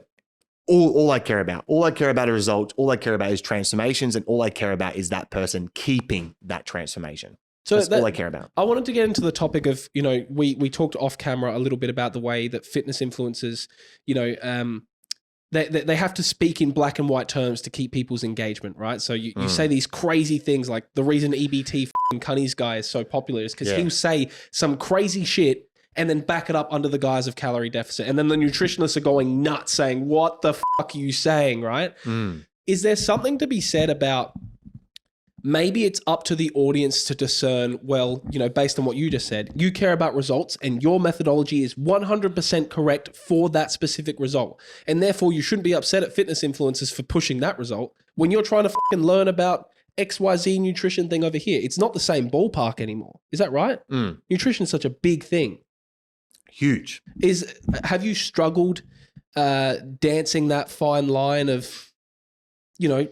All I care about. All I care about are results. All I care about is transformations, and all I care about is that person keeping that transformation. So that's all I care about. I wanted to get into the topic of, you know, we talked off camera a little bit about the way that fitness influencers, you know, they have to speak in black and white terms to keep people's engagement, right? So you say these crazy things like the reason EBT f***ing Cunnies guy is so popular is because he'll say some crazy shit and then back it up under the guise of calorie deficit. And then the nutritionists are going nuts saying, what the fuck are you saying, right? Is there something to be said about maybe it's up to the audience to discern, well, you know, based on what you just said, you care about results and your methodology is 100% correct for that specific result. And therefore you shouldn't be upset at fitness influencers for pushing that result when you're trying to fucking learn about XYZ nutrition thing over here. It's not the same ballpark anymore. Is that right? Nutrition is such a big thing. Huge. Have you struggled dancing that fine line of, you know,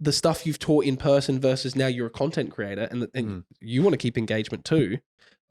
the stuff you've taught in person versus now you're a content creator and you want to keep engagement too?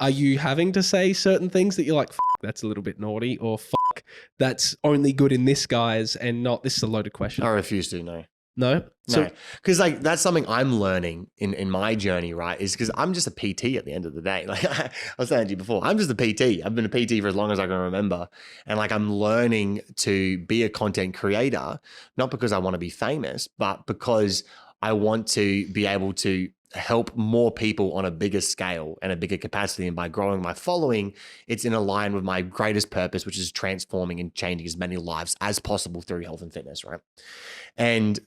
Are you having to say certain things that you're like, fuck, that's a little bit naughty, or fuck, that's only good in this guise and not, this is a loaded question. I refuse to, no. No? No, because like that's something I'm learning in my journey, right? Is because I'm just a PT at the end of the day. Like I was saying to you before, I'm just a PT. I've been a PT for as long as I can remember. And like I'm learning to be a content creator, not because I want to be famous, but because I want to be able to help more people on a bigger scale and a bigger capacity. And by growing my following, it's in line with my greatest purpose, which is transforming and changing as many lives as possible through health and fitness, right? And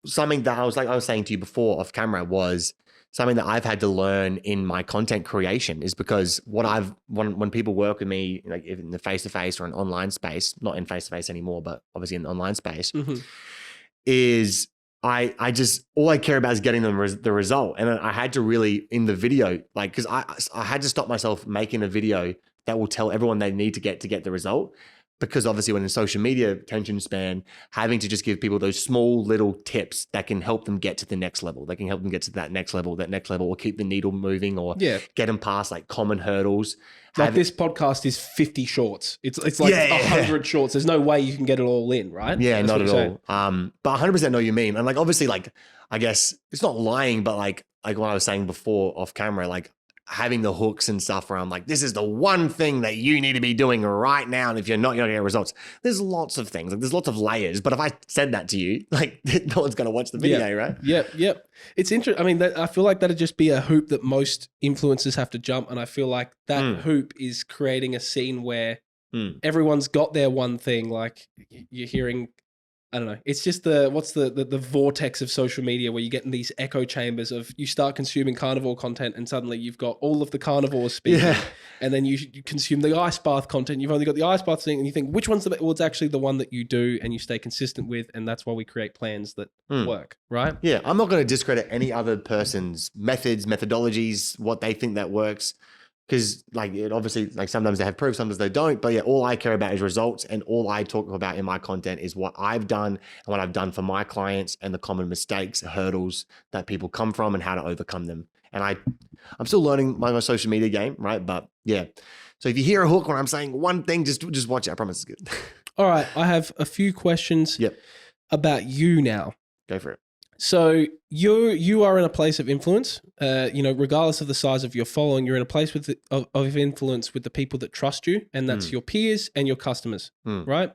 something that I was saying to you before off camera was something that I've had to learn in my content creation is because when people work with me, like in the face-to-face or an online space, not in face-to-face anymore, but obviously in the online space, is I just, all I care about is getting them the result. And I had to really, in the video, like, cause I had to stop myself making a video that will tell everyone they need to get the result. Because obviously when in social media attention span, having to just give people those small little tips that can help them get to the next level. They can help them get to that next level, or keep the needle moving, or get them past like common hurdles. Like this podcast is 50 shorts. It's like 100 shorts. There's no way you can get it all in, right? Yeah, that's not at all. But 100% know what you mean. And like, obviously, like, I guess it's not lying, but like what I was saying before off camera, like, having the hooks and stuff where I'm like, this is the one thing that you need to be doing right now. And if you're not going to get results, there's lots of things. Like there's lots of layers. But if I said that to you, like no one's going to watch the video, right? Yep. It's interesting. I mean, I feel like that'd just be a hoop that most influencers have to jump. And I feel like that hoop is creating a scene where everyone's got their one thing. Like you're hearing, I don't know. It's just the vortex of social media where you get in these echo chambers of you start consuming carnivore content and suddenly you've got all of the carnivores speaking, and then you consume the ice bath content. You've only got the ice bath thing, and you think which one's the best? Well, it's actually the one that you do and you stay consistent with, and that's why we create plans that work, right? Yeah, I'm not going to discredit any other person's methods, methodologies, what they think that works. Because like it obviously, like sometimes they have proof, sometimes they don't. But yeah, all I care about is results, and all I talk about in my content is what I've done and what I've done for my clients and the common mistakes, hurdles that people come from, and how to overcome them. And I'm still learning my social media game, right? But yeah, so if you hear a hook when I'm saying one thing, just watch it. I promise it's good. All right, I have a few questions about you now. Go for it. So you are in a place of influence, regardless of the size of your following, you're in a place of influence with the people that trust you, and that's your peers and your customers, right?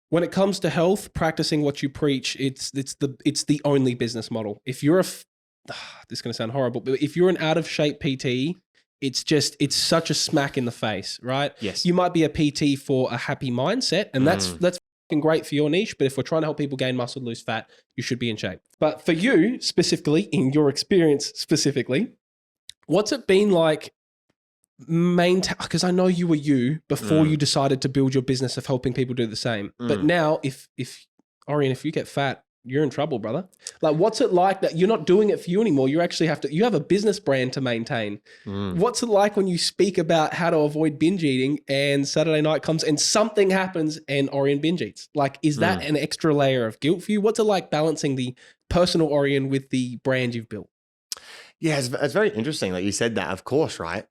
When it comes to health, practicing what you preach, it's the only business model. If you're this is going to sound horrible, but if you're an out of shape PT, it's such a smack in the face, right? Yes. You might be a PT for a happy mindset, and that's great for your niche, but if we're trying to help people gain muscle, lose fat, you should be in shape. But for you specifically, in your experience specifically, what's it been like because I know you were you before you decided to build your business of helping people do the same. But now if Orion, if you get fat, you're in trouble, brother. Like, what's it like that you're not doing it for you anymore? You actually you have a business brand to maintain. What's it like when you speak about how to avoid binge eating and Saturday night comes and something happens and Orion binge eats? Like, is that an extra layer of guilt for you? What's it like balancing the personal Orion with the brand you've built? Yeah, it's very interesting that you said that, of course, right?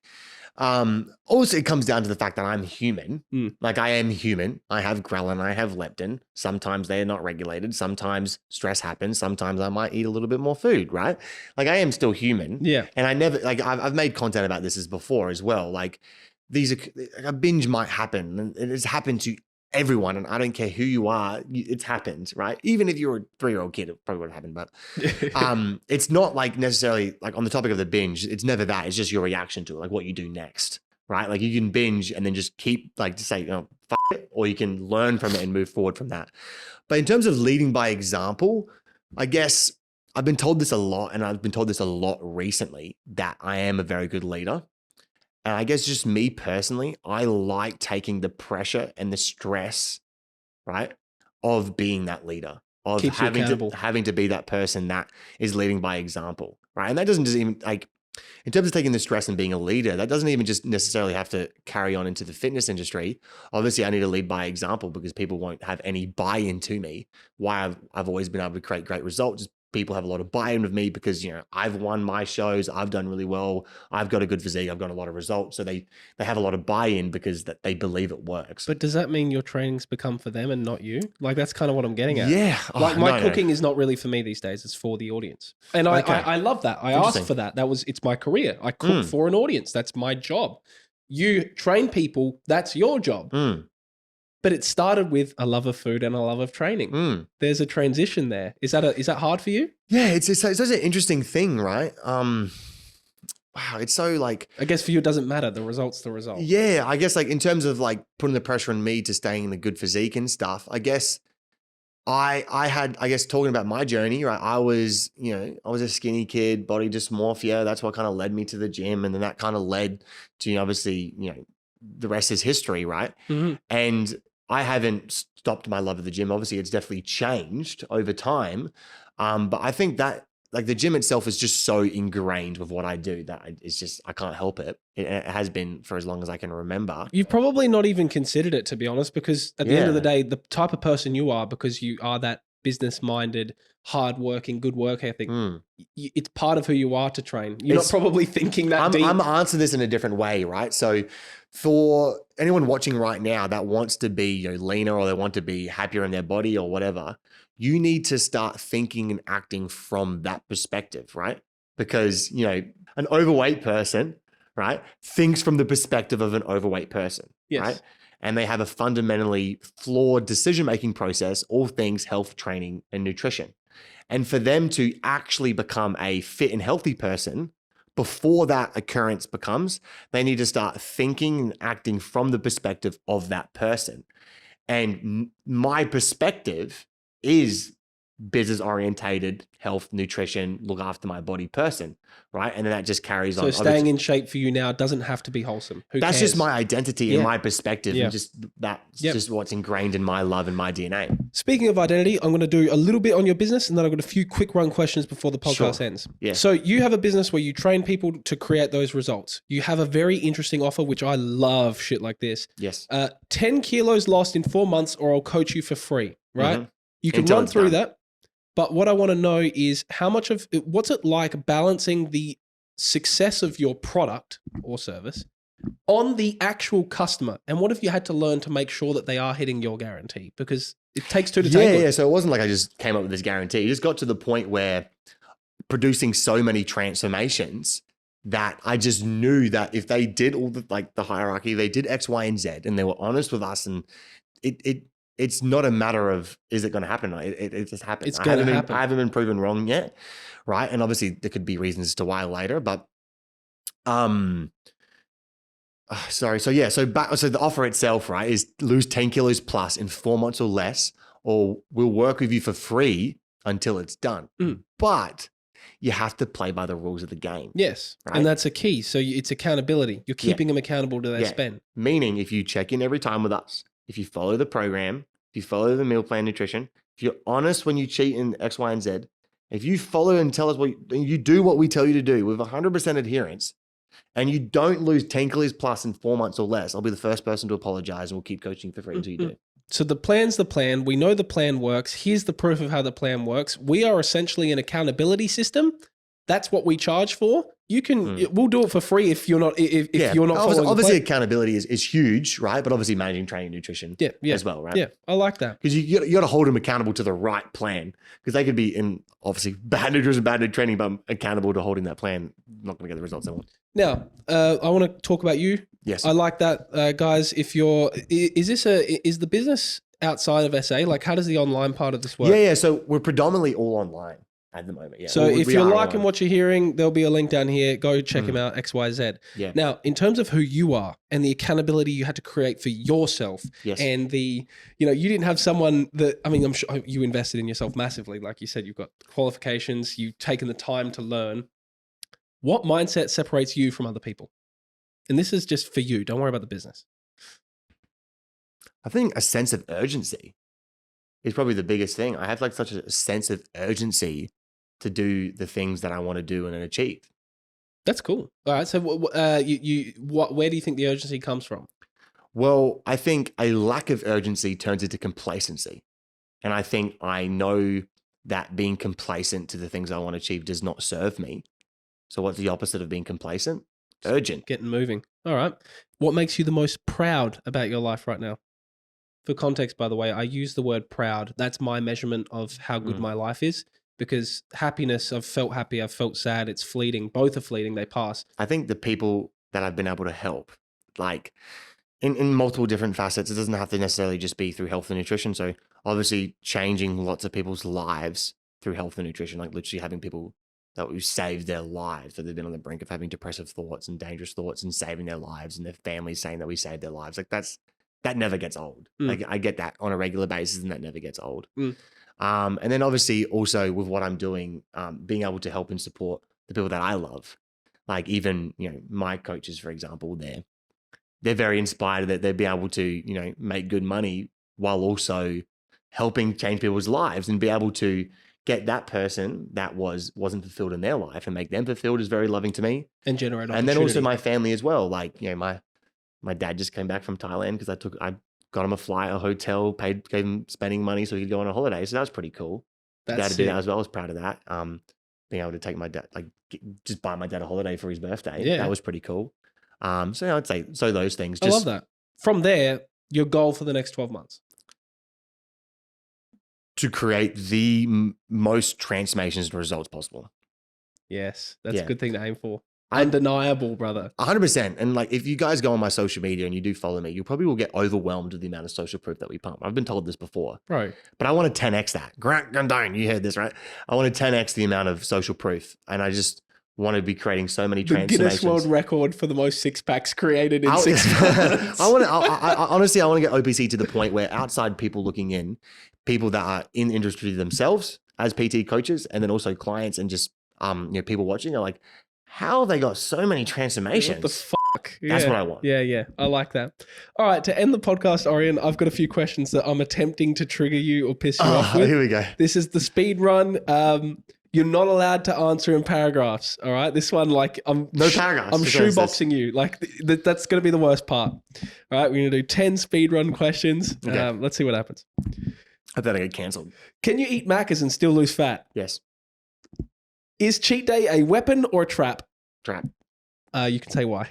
Also, it comes down to the fact that I'm human. Like I am human. I have ghrelin, I have leptin. Sometimes they are not regulated. Sometimes stress happens. Sometimes I might eat a little bit more food, right? Like I am still human. Yeah. And I never, like I've made content about this before as well. Like a binge might happen, and it has happened to everyone, and I don't care who you are, it's happened, right? Even if you're a 3-year-old kid, it probably would have happened, but it's not like necessarily like on the topic of the binge, it's never that, it's just your reaction to it, like what you do next, right? Like you can binge and then just keep like to say, you know, fuck it, or you can learn from it and move forward from that. But in terms of leading by example, I guess I've been told this a lot, and I've been told this a lot recently, that I am a very good leader. And I guess just me personally, I like taking the pressure and the stress, right, of being that leader, of Keeps you accountable. having to be that person that is leading by example, right? And that doesn't just even like, in terms of taking the stress and being a leader, that doesn't even just necessarily have to carry on into the fitness industry. Obviously, I need to lead by example because people won't have any buy-in to me. Why I've always been able to create great results is people have a lot of buy-in with me because, you know, I've won my shows, I've done really well, I've got a good physique, I've got a lot of results. So they have a lot of buy-in because that they believe it works. But does that mean your trainings become for them and not you? Like, that's kind of what I'm getting at. Yeah. Like my cooking is not really for me these days. It's for the audience. And I love that. I asked for that. It's my career. I cook for an audience. That's my job. You train people. That's your job. But it started with a love of food and a love of training. There's a transition there. Is that hard for you? Yeah, it's such an interesting thing, right? Wow, it's so like, I guess for you it doesn't matter. The result's the result. Yeah, I guess like in terms of like putting the pressure on me to staying in a good physique and stuff, I guess I had, I guess talking about my journey, right? I was a skinny kid, body dysmorphia. That's what kind of led me to the gym. And then that kind of led to, obviously, the rest is history, right? And I haven't stopped my love of the gym. Obviously, it's definitely changed over time. But I think that like the gym itself is just so ingrained with what I do that I can't help it. It has been for as long as I can remember. You've probably not even considered it, to be honest, because at the end of the day, the type of person you are, because you are that business-minded, hardworking, good work ethic, it's part of who you are to train. You're not probably thinking that deep. I'm answering this in a different way, right? So for anyone watching right now that wants to be leaner, or they want to be happier in their body or whatever, you need to start thinking and acting from that perspective, right? Because, an overweight person, right, thinks from the perspective of an overweight person, right? And they have a fundamentally flawed decision-making process, all things health, training, and nutrition. And for them to actually become a fit and healthy person, before that occurrence becomes, they need to start thinking and acting from the perspective of that person. And my perspective is business orientated, health, nutrition, look after my body person, right? And then that just carries on. So staying in shape for you now doesn't have to be wholesome. That's just my identity and my perspective. And that's just what's ingrained in my love and my DNA. Speaking of identity, I'm going to do a little bit on your business, and then I've got a few quick run questions before the podcast ends. Yeah. So you have a business where you train people to create those results. You have a very interesting offer, which I love shit like this. Yes. 10 kilos lost in 4 months, or I'll coach you for free, right? You can run through that. But what I want to know is what's it like balancing the success of your product or service on the actual customer? And what if you had to learn to make sure that they are hitting your guarantee? Because it takes two to tango. Yeah. So it wasn't like I just came up with this guarantee. It just got to the point where producing so many transformations that I just knew that if they did all the hierarchy, they did X, Y, and Z, and they were honest with us, and it's not a matter of, is it going to happen? It just happened. It's going to happen. I haven't been proven wrong yet, right? And obviously there could be reasons as to why later, but sorry. So the offer itself, right, is lose 10 kilos plus in 4 months or less, or we'll work with you for free until it's done. But you have to play by the rules of the game. Yes. Right? And that's a key. So it's accountability. You're keeping them accountable to their spend. Meaning if you check in every time with us, if you follow the program, if you follow the meal plan nutrition, if you're honest when you cheat in X, Y, and Z, if you follow and tell us you do what we tell you to do with 100% adherence, and you don't lose 10 kilos plus in 4 months or less, I'll be the first person to apologize, and we'll keep coaching for free until you do. So the plan's the plan. We know the plan works. Here's the proof of how the plan works. We are essentially an accountability system. That's what we charge for. You can, we'll do it for free if you're not, if you're not following obviously accountability is huge, right? But obviously managing training and nutrition as well, right? Yeah, I like that. Because you got to hold them accountable to the right plan, because they could be in obviously bad nutrition, bad training, but accountable to holding that plan, not going to get the results they want. Now, I want to talk about you. Yes. I like that, guys. Is the business outside of SA? Like, how does the online part of this work? Yeah. So we're predominantly all online. at the moment. Yeah. So Or if we you're are liking on. what you're hearing, there'll be a link down here. Go check him out, XYZ. Yeah. Now, in terms of who you are and the accountability you had to create for yourself, Yes. and you didn't have someone that, I mean, I'm sure you invested in yourself massively. Like you said, you've got qualifications, you've taken the time to learn. What mindset separates you from other people? And this is just for you. Don't worry about the business. I think a sense of urgency is probably the biggest thing. I have like such a sense of urgency to do the things that I want to do and achieve. That's cool. All right. So where do you think the urgency comes from? Well, I think a lack of urgency turns into complacency. And I think I know that being complacent to the things I want to achieve does not serve me. So what's the opposite of being complacent? Urgent. Getting moving. All right. What makes you the most proud about your life right now? For context, by the way, I use the word proud. That's my measurement of how good my life is, because happiness, I've felt happy, I've felt sad. It's fleeting. Both are fleeting. They pass. I think the people that I've been able to help, like in multiple different facets, it doesn't have to necessarily just be through health and nutrition. So obviously changing lots of people's lives through health and nutrition, like literally having people that we've saved their lives, that they've been on the brink of having depressive thoughts and dangerous thoughts and saving their lives, and their families saying that we saved their lives. Like that never gets old. Like I get that on a regular basis, and that never gets old. And then obviously also with what I'm doing, being able to help and support the people that I love, like even, my coaches, for example, they're very inspired that they'd be able to, make good money while also helping change people's lives, and be able to get that person that wasn't fulfilled in their life and make them fulfilled is very loving to me. And generate opportunity. And then also my family as well. Like, my dad just came back from Thailand because I got him a flight, a hotel, gave him spending money so he could go on a holiday. So that was pretty cool. Dad to do that as well. I was proud of that. Being able to take my dad, just buy my dad a holiday for his birthday. Yeah. That was pretty cool. So I'd say, those things. I love that. From there, your goal for the next 12 months? To create the most transformations and results possible. Yes. That's a good thing to aim for. I'm undeniable, brother. 100%. And if you guys go on my social media and you do follow me, you probably will get overwhelmed with the amount of social proof that we pump. I've been told this before. Right. But I want to 10x that. Grant Gandone, you heard this, right? I want to 10x the amount of social proof. And I just want to be creating so many transformations. The Guinness World Record for the most six packs created in 6 months. Honestly, I want to get OPC to the point where outside people looking in, people that are in the industry themselves as PT coaches, and then also clients and just people watching are like, how have they got so many transformations? What the fuck? That's what I want. Yeah. I like that. All right, to end the podcast, Orion, I've got a few questions that I'm attempting to trigger you or piss you off with. Here we go. This is the speed run. You're not allowed to answer in paragraphs. All right. This one, no paragraphs. I'm shoeboxing you. That's going to be the worst part. All right. We're going to do 10 speed run questions. Okay. Let's see what happens. I thought I get cancelled. Can you eat Maccas and still lose fat? Yes. Is cheat day a weapon or a trap? Trap. You can say why.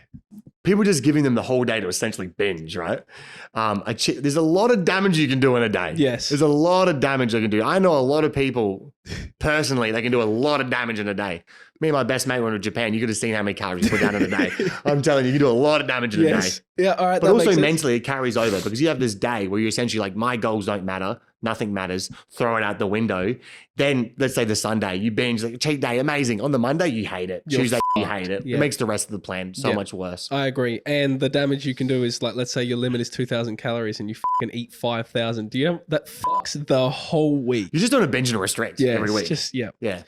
People just giving them the whole day to essentially binge, right? There's a lot of damage you can do in a day. Yes. There's a lot of damage they can do. I know a lot of people personally, they can do a lot of damage in a day. Me and my best mate went to Japan. You could have seen how many calories you put down in a day. I'm telling you, you can do a lot of damage in a day. Yeah, all right. But also mentally, it carries over because you have this day where you're essentially like, my goals don't matter. Nothing matters. Throw it out the window. Then let's say the Sunday, you binge, cheat day, amazing. On the Monday, you hate it. Tuesday, you hate it. Yeah. It makes the rest of the plan so much worse. I agree. And the damage you can do is let's say your limit is 2,000 calories and you fucking eat 5,000. Do you know that fucks the whole week? You're just doing a binge and restrict every week. Yeah.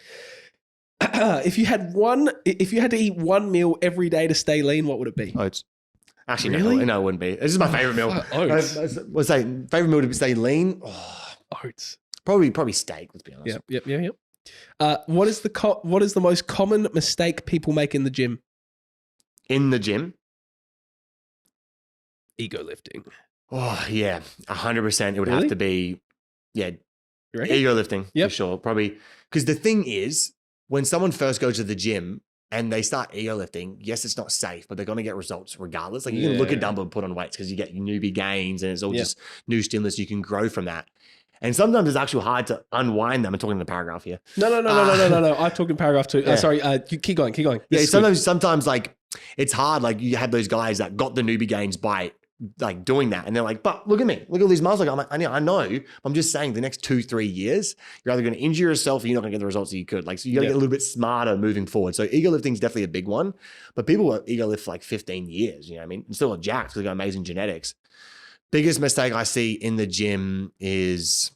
If you had to eat one meal every day to stay lean, what would it be? Oats. Actually, really? no, it wouldn't be. This is my favorite meal. Oats. What's that? Favorite meal to stay lean? Oats. Probably steak. Let's be honest. Yep. What is the most common mistake people make in the gym? In the gym? Ego lifting. Oh yeah, 100%. It would Really? have to be, You reckon? ego lifting Yep. for sure. Probably because the thing is, when someone first goes to the gym and they start ego lifting, yes, it's not safe, but they're going to get results regardless. Like you can look at dumbbell and put on weights because you get newbie gains and it's all just new stimulus. You can grow from that. And sometimes it's actually hard to unwind them. I'm talking in the paragraph here. No. I'm talking paragraph 2. Yeah. Sorry. You keep going. Yeah. Sometimes like it's hard. Like you have those guys that got the newbie gains by like doing that. And they're like, but look at me, look at all these muscles. I'm like, I know. I'm just saying the next 2-3 years, you're either going to injure yourself or you're not going to get the results that you could. Like, so you got to get a little bit smarter moving forward. So ego lifting is definitely a big one, but people will ego lift for like 15 years, you know what I mean? And still jacked because they've got amazing genetics. Biggest mistake I see in the gym is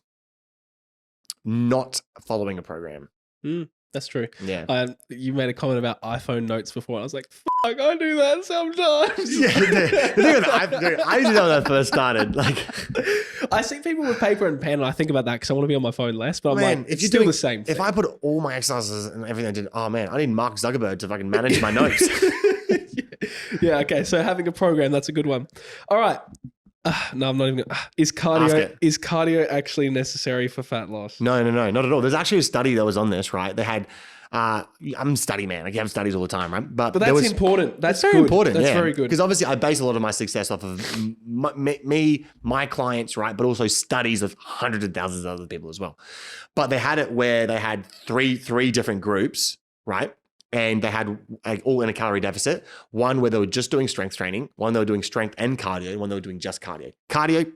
not following a program. That's true. Yeah. You made a comment about iPhone notes before. I was like, fuck, I do that sometimes. Yeah, the thing with I did that when I first started. Like, I see people with paper and pen, and I think about that because I want to be on my phone less. But I'm man, like, it's still the same thing. If I put all my exercises and everything I did, oh man, I need Mark Zuckerberg to fucking manage my notes. Yeah. Okay. So having a program, that's a good one. All right. No, I'm not even gonna. Is cardio actually necessary for fat loss? No, not at all. There's actually a study that was on this, right? They had, I'm a study man. I have studies all the time, right? But that's important. That's very good. important. That's yeah. very good. Because obviously I base a lot of my success off of my clients, right? But also studies of hundreds of thousands of other people as well. But they had it where they had three different groups, right? And they had like all in a calorie deficit. One where they were just doing strength training. One they were doing strength and cardio. And one they were doing just cardio. Cardio,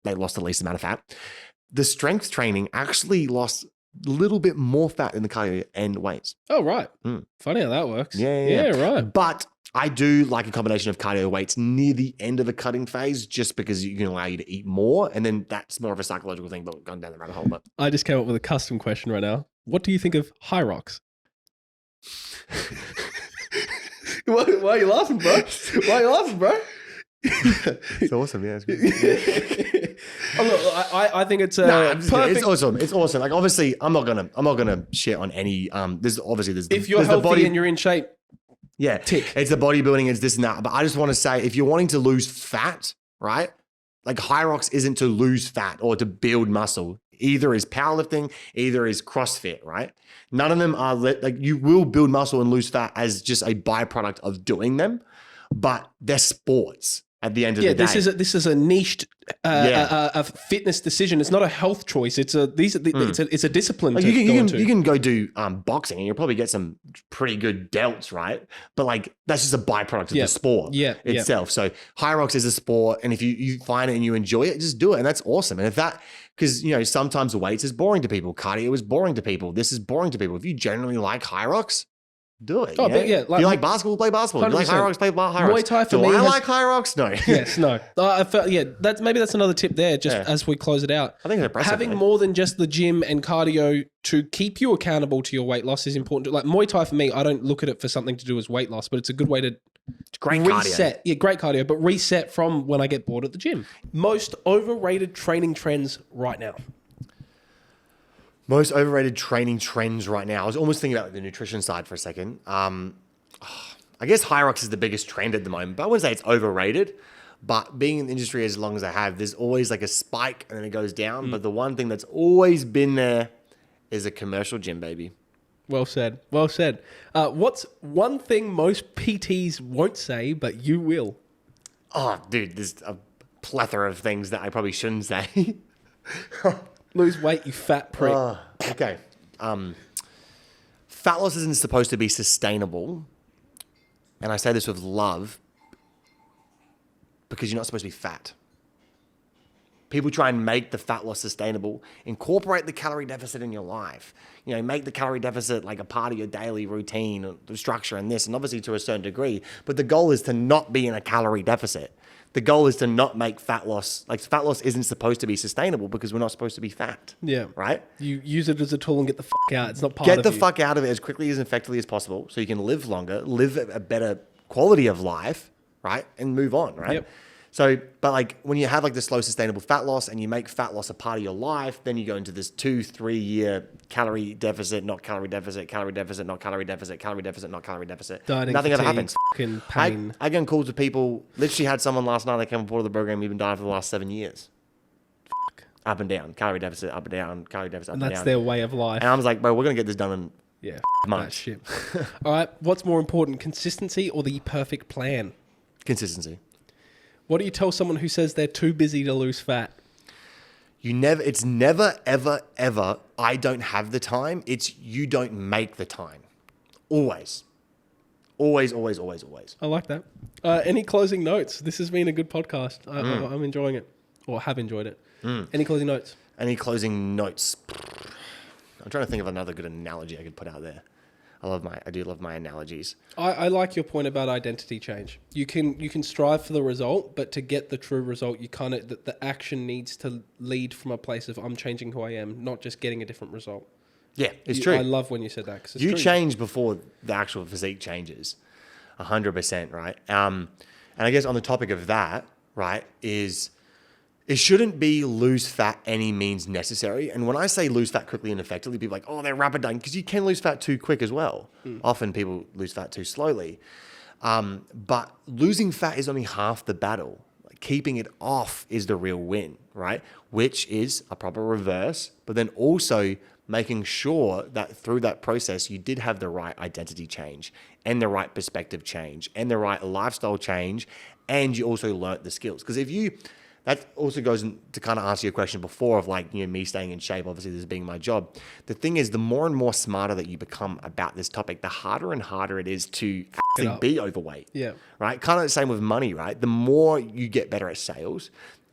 they lost the least amount of fat. The strength training actually lost a little bit more fat in the cardio and weights. Oh, right. Funny how that works. Yeah, right. But I do like a combination of cardio weights near the end of the cutting phase just because you can allow you to eat more. And then that's more of a psychological thing, but gone down the rabbit hole. But I just came up with a custom question right now. What do you think of high rocks? Why are you laughing, bro? It's awesome, yeah. It's good. Oh, look, I think it's perfect. It's awesome. It's awesome. Like obviously, I'm not gonna shit on any. There's if you're healthy and you're in shape, yeah, tick. It's the bodybuilding. It's this and that. But I just want to say, if you're wanting to lose fat, right? Like high rocks isn't to lose fat or to build muscle. Either is powerlifting, either is CrossFit, right? None of them are like you will build muscle and lose fat as just a byproduct of doing them, but they're sports at the end of the day. This is a niched a fitness decision. It's not a health choice. It's a discipline. Like you can go do boxing and you'll probably get some pretty good delts, right? But like that's just a byproduct of the sport itself. So high rocks is a sport, and if you find it and you enjoy it, just do it, and that's awesome. And if that, because you know sometimes weights is boring to people, cardio is boring to people, this is boring to people. If you generally like high rocks, do it. Oh, but yeah. Like, if you like basketball, play basketball. If you like high rocks, play high rocks. Muay Thai for do me I like high rocks? No. Yes, no. I felt, that's another tip there, just as we close it out. I think it's impressive. Having more than just the gym and cardio to keep you accountable to your weight loss is important. Like Muay Thai for me, I don't look at it for something to do as weight loss, but it's a good way to great reset. Cardio. Yeah, great cardio, but reset from when I get bored at the gym. Most overrated training trends right now. Most overrated training trends right now. I was almost thinking about the nutrition side for a second. I guess high rocks is the biggest trend at the moment, but I wouldn't say it's overrated. But being in the industry as long as I have, there's always like a spike and then it goes down. But the one thing that's always been there is a commercial gym, baby. Well said. Well said. What's one thing most PTs won't say, but you will? Oh, dude, there's a plethora of things that I probably shouldn't say. Lose weight, you fat prick. Okay. Fat loss isn't supposed to be sustainable. And I say this with love because you're not supposed to be fat. People try and make the fat loss sustainable. Incorporate the calorie deficit in your life. You know, make the calorie deficit like a part of your daily routine, the structure and this, and obviously to a certain degree. But the goal is to not be in a calorie deficit. The goal is to not make fat loss. Like fat loss isn't supposed to be sustainable because we're not supposed to be fat. Yeah. Right? You use it as a tool and get the fuck out. It's not part of it. Get the fuck out of it as quickly as effectively as possible so you can live longer, live a better quality of life, right? And move on, right? Yep. So, but like when you have like the slow sustainable fat loss and you make fat loss a part of your life, then you go into this 2-3 year calorie deficit, not calorie deficit, calorie deficit, not calorie deficit, calorie deficit, not calorie deficit. Dieting, nothing fatigue, ever happens. Pain. I get on calls with people. Literally had someone last night that came aboard the program, even died for the last 7 years. Up and down, calorie deficit, up and down, calorie deficit, up and down. And that's their way of life. And I was like, bro, we're gonna get this done in months. Shit. All right, what's more important, consistency or the perfect plan? Consistency. What do you tell someone who says they're too busy to lose fat? It's never, ever, ever, I don't have the time. It's you don't make the time. Always. Always, always, always, always. I like that. Any closing notes? This has been a good podcast. I'm enjoying it, or have enjoyed it. Any closing notes? Any closing notes? I'm trying to think of another good analogy I could put out there. I do love my analogies. I like your point about identity change. You can strive for the result, but to get the true result, you kind of the action needs to lead from a place of I'm changing who I am, not just getting a different result. Yeah, it's true. I love when you said that. 'Cause it's you true. change before the actual physique changes, 100%, right? And I guess on the topic of that, right, is it shouldn't be lose fat any means necessary. And when I say lose fat quickly and effectively, people are like, oh, they're rapid dieting, because you can lose fat too quick as well. Often people lose fat too slowly. But losing fat is only half the battle. Like, keeping it off is the real win, right? Which is a proper reverse, but then also making sure that through that process, you did have the right identity change and the right perspective change and the right lifestyle change. And you also learnt the skills. Because that also goes to kind of answer your question before of like, me staying in shape, obviously this being my job. The thing is, the more and more smarter that you become about this topic, the harder and harder it is to actually be overweight. Yeah. Right? Kind of the same with money, right? The more you get better at sales,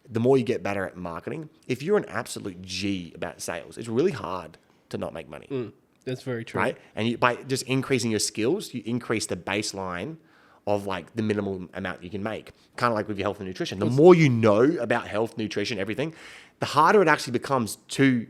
the more you get better at marketing. If you're an absolute G about sales, it's really hard to not make money. That's very true. Right? And by just increasing your skills, you increase the baseline of like the minimal amount you can make. Kind of like with your health and nutrition. The more you know about health, nutrition, everything, the harder it actually becomes to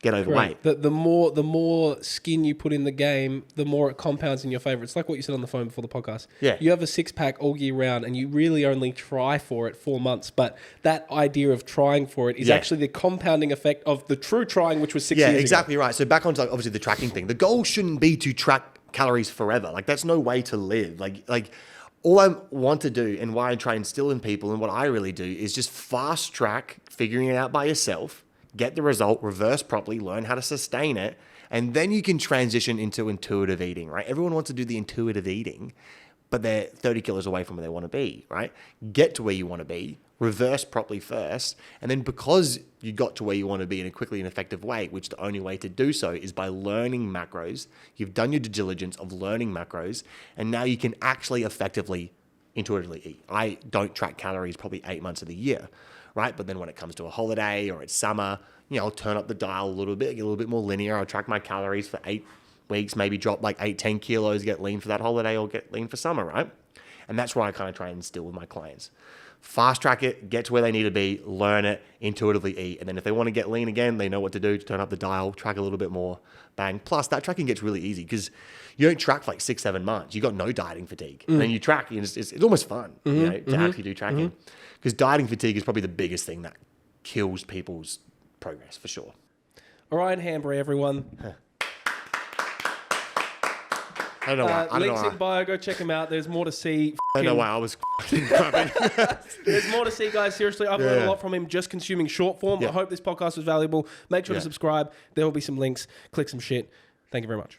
get overweight. Right. The more skin you put in the game, the more it compounds in your favor. It's like what you said on the phone before the podcast. Yeah. You have a 6-pack all year round and you really only try for it 4 months. But that idea of trying for it is actually the compounding effect of the true trying, which was 6 years ago. Yeah, exactly right. So back onto like, obviously the tracking thing. The goal shouldn't be to track calories forever. Like that's no way to live. Like all I want to do and why I try and instill in people and what I really do is just fast track figuring it out by yourself. Get the result, reverse properly, learn how to sustain it, and then you can transition into intuitive eating, right? Everyone wants to do the intuitive eating, but they're 30 kilos away from where they want to be, right? Get to where you want to be, reverse properly first, and then because you got to where you want to be in a quickly and effective way, which the only way to do so is by learning macros, you've done your due diligence of learning macros, and now you can actually effectively, intuitively eat. I don't track calories probably 8 months of the year, right? But then when it comes to a holiday or it's summer, I'll turn up the dial a little bit, get a little bit more linear. I'll track my calories for 8 weeks, maybe drop like 8-10 kilos, get lean for that holiday or get lean for summer, right? And that's where I kind of try and instill with my clients. Fast track it, get to where they need to be, learn it, intuitively eat. And then if they want to get lean again, they know what to do to turn up the dial, track a little bit more, bang. Plus that tracking gets really easy because you don't track for like 6-7 months. You got no dieting fatigue. And then you track, and it's almost fun to actually do tracking. Because dieting fatigue is probably the biggest thing that kills people's progress for sure. Orion Hanbury, everyone. I don't know why. Links in bio. Go check him out. There's more to see. I don't know why I was There's more to see, guys. Seriously, I've learned a lot from him just consuming short form. I hope this podcast was valuable. Make sure to subscribe. There will be some links. Click some shit. Thank you very much.